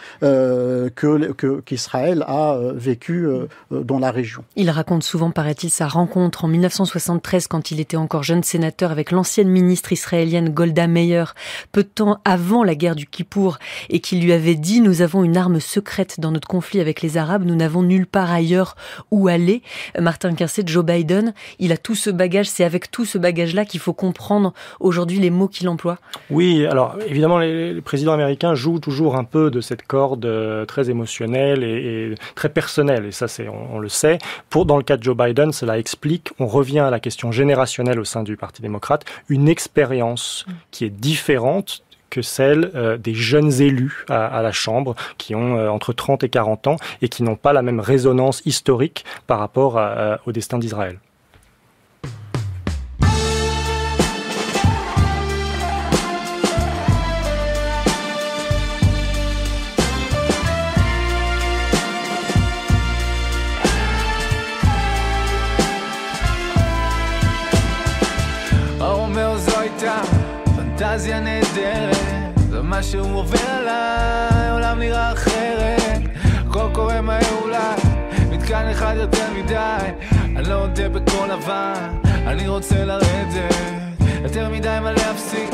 qu'Israël a vécu dans la région. Il raconte souvent, paraît-il, sa rencontre en 1973 quand il était encore jeune sénateur avec l'ancienne ministre israélienne Golda Meir, peu de temps avant la guerre du Kippour, et qui lui avait dit « Nous avons une arme secrète dans notre conflit avec les Arabes, nous n'avons nulle part ailleurs où aller ». Martin Quincé, Joe Biden, il a tout ce bagage, c'est avec tout ce bagage-là qu'il faut comprendre aujourd'hui les mots qu'il emploie. Oui, alors évidemment les présidents américains jouent toujours un peu de cette corde très émotionnelle et très personnelle, et ça on le sait. Dans le cas de Joe Biden, cela explique, on revient à la question générationnelle au sein du Parti démocrate, une expérience qui est différente que celle des jeunes élus à la Chambre qui ont entre 30 et 40 ans et qui n'ont pas la même résonance historique par rapport au destin d'Israël. פנטזיה נהדרת, זה מה שהוא עובר עליי, עולם נראה אחרת, הכל קורה מהר אולי, מתקן אחד יותר מדי, אני לא יודע בכל לבן, אני רוצה לרדת, יותר מדי מה להפסיק,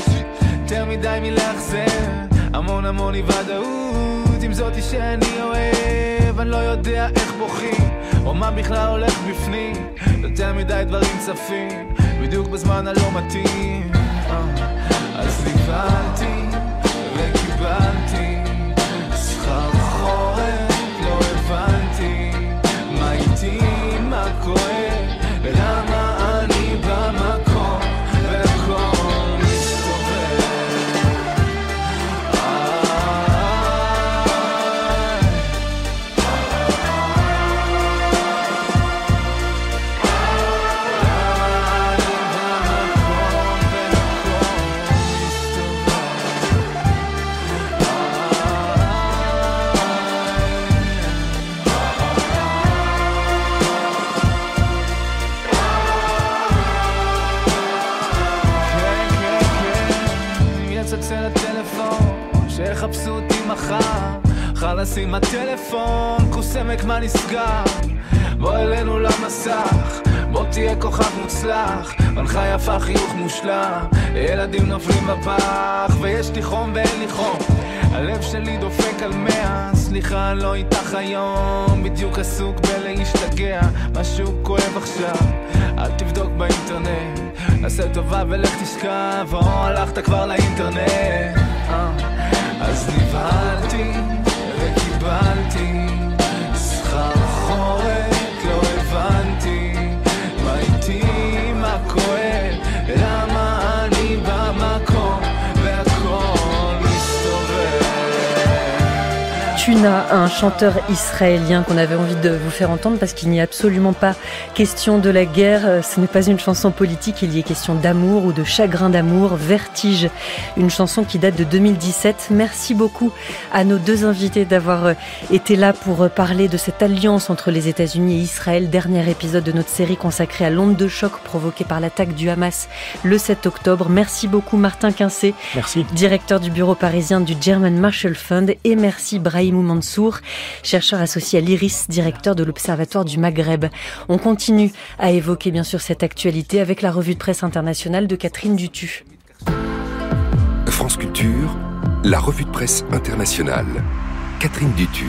יותר מדי מלהחזר, המון המון אי ודאות, עם זאתי שאני אוהב, אני לא יודע איך בוכים, או מה בכלל הולך בפנים, יותר מדי דברים צפים, בדיוק בזמן הלא מתאים, אז נבהלתי וקיבלתי שכר חורף, לא הבנתי מה איתי, מה כואב, ולמה אני במקום והכל מסתובב. שחפשו אותי מחר, חלסים הטלפון, כוסמק מה נסגר, בוא אלינו למסך, בוא תהיה כוכב מוצלח, מנחה יפה חיוך מושלם, ילדים נופלים בפח, ויש לי חום ואין לי חום, הלב שלי דופק על 100, סליחה לא איתך היום, בדיוק עסוק בלהשתגע, משהו כואב עכשיו, אל תבדוק באינטרנט, עשה טובה ולך תשכב, או הלכת כבר לאינטרנט, אז נבהלתי וקיבלתי שכר חורק, לא הבנתי מה איתי, מה כואב, למה אני במקום והכל מסתובב. Tuna, un chanteur israélien qu'on avait envie de vous faire entendre parce qu'il n'y a absolument pas question de la guerre, ce n'est pas une chanson politique, il y est question d'amour ou de chagrin d'amour, Vertige, une chanson qui date de 2017. Merci beaucoup à nos deux invités d'avoir été là pour parler de cette alliance entre les États-Unis et Israël, dernier épisode de notre série consacrée à l'onde de choc provoquée par l'attaque du Hamas le 7 octobre. Merci beaucoup Martin Quincé, directeur du bureau parisien du German Marshall Fund, et merci Brahimou Mansour, chercheur associé à l'IRIS, directeur de l'Observatoire du Maghreb. On continue à évoquer bien sûr cette actualité avec la revue de presse internationale de Catherine Dutu. France Culture, la revue de presse internationale. Catherine Dutu.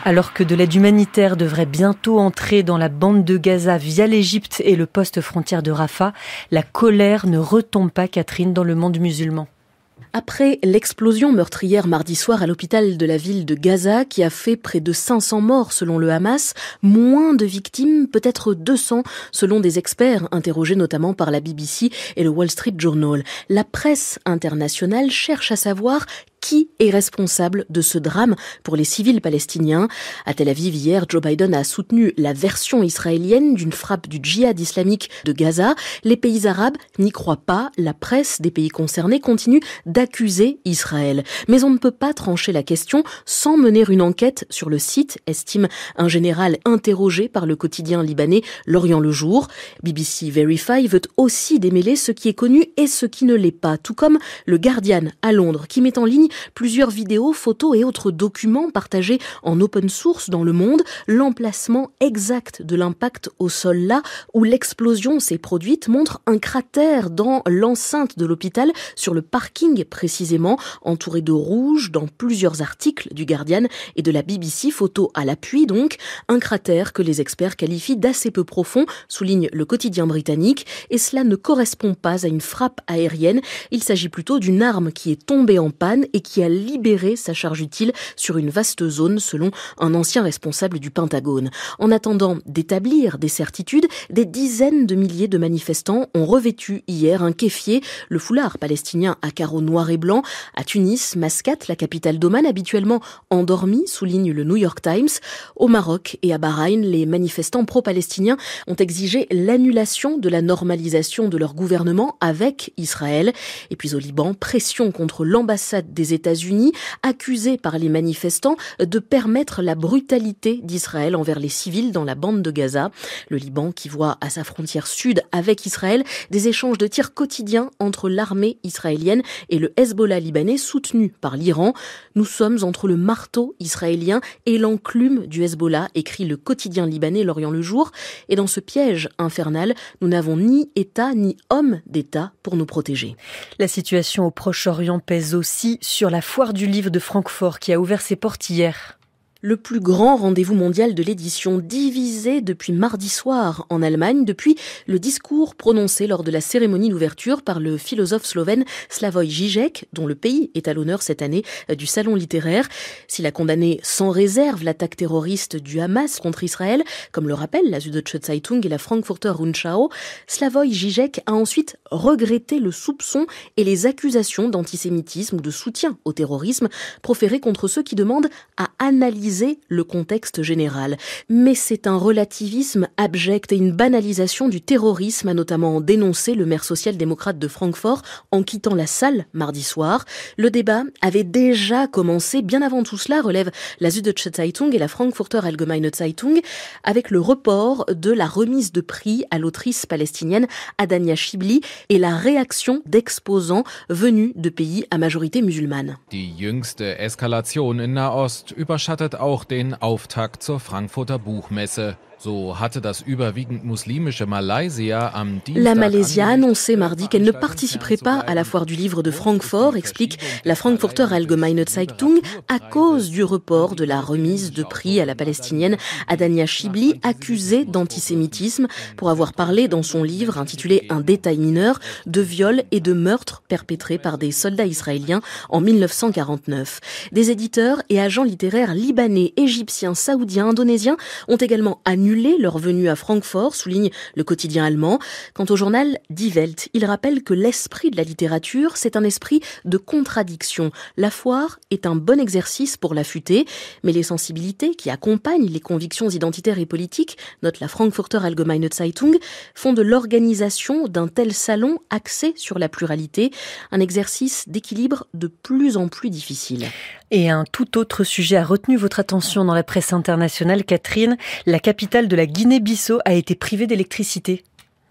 Alors que de l'aide humanitaire devrait bientôt entrer dans la bande de Gaza via l'Égypte et le poste frontière de Rafah, la colère ne retombe pas, Catherine, dans le monde musulman. Après l'explosion meurtrière mardi soir à l'hôpital de la ville de Gaza, qui a fait près de 500 morts selon le Hamas, moins de victimes, peut-être 200 selon des experts interrogés notamment par la BBC et le Wall Street Journal. La presse internationale cherche à savoir qui est responsable de ce drame pour les civils palestiniens. À Tel Aviv hier, Joe Biden a soutenu la version israélienne d'une frappe du djihad islamique de Gaza. Les pays arabes n'y croient pas. La presse des pays concernés continue d'accuser Israël. Mais on ne peut pas trancher la question sans mener une enquête sur le site, estime un général interrogé par le quotidien libanais L'Orient le Jour. BBC Verify veut aussi démêler ce qui est connu et ce qui ne l'est pas, tout comme le Guardian à Londres qui met en ligne plusieurs vidéos, photos et autres documents partagés en open source dans le monde, l'emplacement exact de l'impact au sol là où l'explosion s'est produite montre un cratère dans l'enceinte de l'hôpital, sur le parking précisément, entouré de rouge dans plusieurs articles du Guardian et de la BBC, photo à l'appui donc, un cratère que les experts qualifient d'assez peu profond, souligne le quotidien britannique, et cela ne correspond pas à une frappe aérienne, il s'agit plutôt d'une arme qui est tombée en panne et qui a libéré sa charge utile sur une vaste zone, selon un ancien responsable du Pentagone. En attendant d'établir des certitudes, des dizaines de milliers de manifestants ont revêtu hier un kéfier, le foulard palestinien à carreaux noirs et blancs. À Tunis, Mascate, la capitale d'Oman, habituellement endormie, souligne le New York Times. Au Maroc et à Bahreïn, les manifestants pro-palestiniens ont exigé l'annulation de la normalisation de leur gouvernement avec Israël. Et puis au Liban, pression contre l'ambassade des des États-Unis, accusé par les manifestants de permettre la brutalité d'Israël envers les civils dans la bande de Gaza. Le Liban qui voit à sa frontière sud avec Israël des échanges de tirs quotidiens entre l'armée israélienne et le Hezbollah libanais soutenu par l'Iran. Nous sommes entre le marteau israélien et l'enclume du Hezbollah, écrit le quotidien libanais L'Orient le Jour. Et dans ce piège infernal, nous n'avons ni État ni homme d'État pour nous protéger. La situation au Proche-Orient pèse aussi sur la foire du livre de Francfort qui a ouvert ses portes hier. Le plus grand rendez-vous mondial de l'édition, divisé depuis mardi soir en Allemagne, depuis le discours prononcé lors de la cérémonie d'ouverture par le philosophe slovène Slavoj Žižek, dont le pays est à l'honneur cette année du salon littéraire. S'il a condamné sans réserve l'attaque terroriste du Hamas contre Israël, comme le rappellent la Süddeutsche Zeitung et la Frankfurter Rundschau, Slavoj Žižek a ensuite regretté le soupçon et les accusations d'antisémitisme ou de soutien au terrorisme proférées contre ceux qui demandent à analyser le contexte général. Mais c'est un relativisme abject et une banalisation du terrorisme, a notamment dénoncé le maire social-démocrate de Francfort en quittant la salle mardi soir. Le débat avait déjà commencé bien avant tout cela, relève la Süddeutsche Zeitung et la Frankfurter Allgemeine Zeitung, avec le report de la remise de prix à l'autrice palestinienne Adania Shibli et la réaction d'exposants venus de pays à majorité musulmane. Die jüngste Eskalation in Nahost überschattet auch den Auftakt zur Frankfurter Buchmesse. La Malaisie a annoncé mardi qu'elle ne participerait pas à la foire du livre de Francfort, explique la Frankfurter Allgemeine Zeitung, à cause du report de la remise de prix à la palestinienne Adania Shibli, accusée d'antisémitisme pour avoir parlé dans son livre intitulé Un détail mineur de viols et de meurtres perpétrés par des soldats israéliens en 1949. Des éditeurs et agents littéraires libanais, égyptiens, saoudiens, indonésiens ont également annulé leur venue à Francfort, souligne le quotidien allemand. Quant au journal Die Welt, il rappelle que l'esprit de la littérature, c'est un esprit de contradiction. La foire est un bon exercice pour l'affûter, mais les sensibilités qui accompagnent les convictions identitaires et politiques, note la Frankfurter Allgemeine Zeitung, font de l'organisation d'un tel salon axé sur la pluralité un exercice d'équilibre de plus en plus difficile. Et un tout autre sujet a retenu votre attention dans la presse internationale, Catherine. La capitale de la Guinée-Bissau a été privée d'électricité.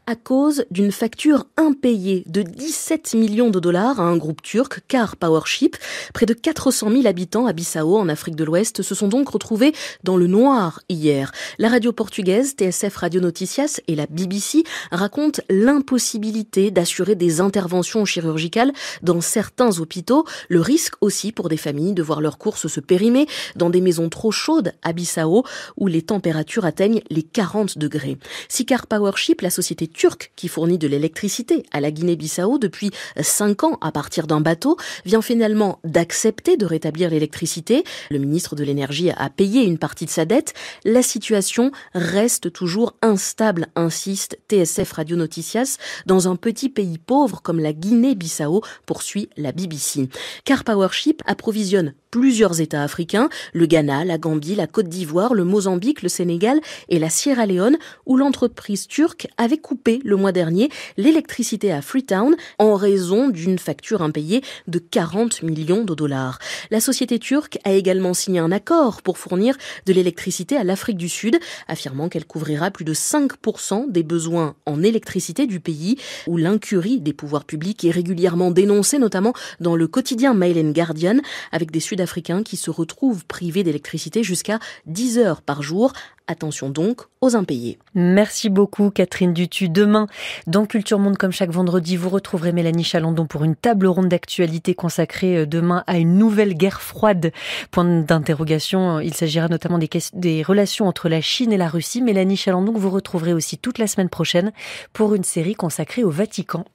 À cause d'une facture impayée de 17 millions de dollars à un groupe turc, Car Powership. Près de 400 000 habitants à Bissau, en Afrique de l'Ouest, se sont donc retrouvés dans le noir hier. La radio portugaise TSF Radio Noticias et la BBC racontent l'impossibilité d'assurer des interventions chirurgicales dans certains hôpitaux. Le risque aussi pour des familles de voir leurs courses se périmer dans des maisons trop chaudes à Bissau, où les températures atteignent les 40 degrés. Si Car Powership, la société turque qui fournit de l'électricité à la Guinée-Bissau depuis 5 ans à partir d'un bateau, vient finalement d'accepter de rétablir l'électricité. Le ministre de l'Énergie a payé une partie de sa dette. La situation reste toujours instable, insiste TSF Radio Noticias, dans un petit pays pauvre comme la Guinée-Bissau, poursuit la BBC. Car Powership approvisionne plusieurs États africains, le Ghana, la Gambie, la Côte d'Ivoire, le Mozambique, le Sénégal et la Sierra Leone, où l'entreprise turque avait coupé le mois dernier l'électricité à Freetown en raison d'une facture impayée de 40 millions de dollars. La société turque a également signé un accord pour fournir de l'électricité à l'Afrique du Sud, affirmant qu'elle couvrira plus de 5% des besoins en électricité du pays, où l'incurie des pouvoirs publics est régulièrement dénoncée, notamment dans le quotidien Mail and Guardian, avec des Sud-Africains qui se retrouvent privés d'électricité jusqu'à 10 heures par jour. Attention donc aux impayés. Merci beaucoup Catherine Dutu. Demain, dans Culture Monde, comme chaque vendredi, vous retrouverez Mélanie Chalandon pour une table ronde d'actualité consacrée demain à une nouvelle guerre froide. Point d'interrogation, il s'agira notamment des relations entre la Chine et la Russie. Mélanie Chalandon, vous retrouverez aussi toute la semaine prochaine pour une série consacrée au Vatican.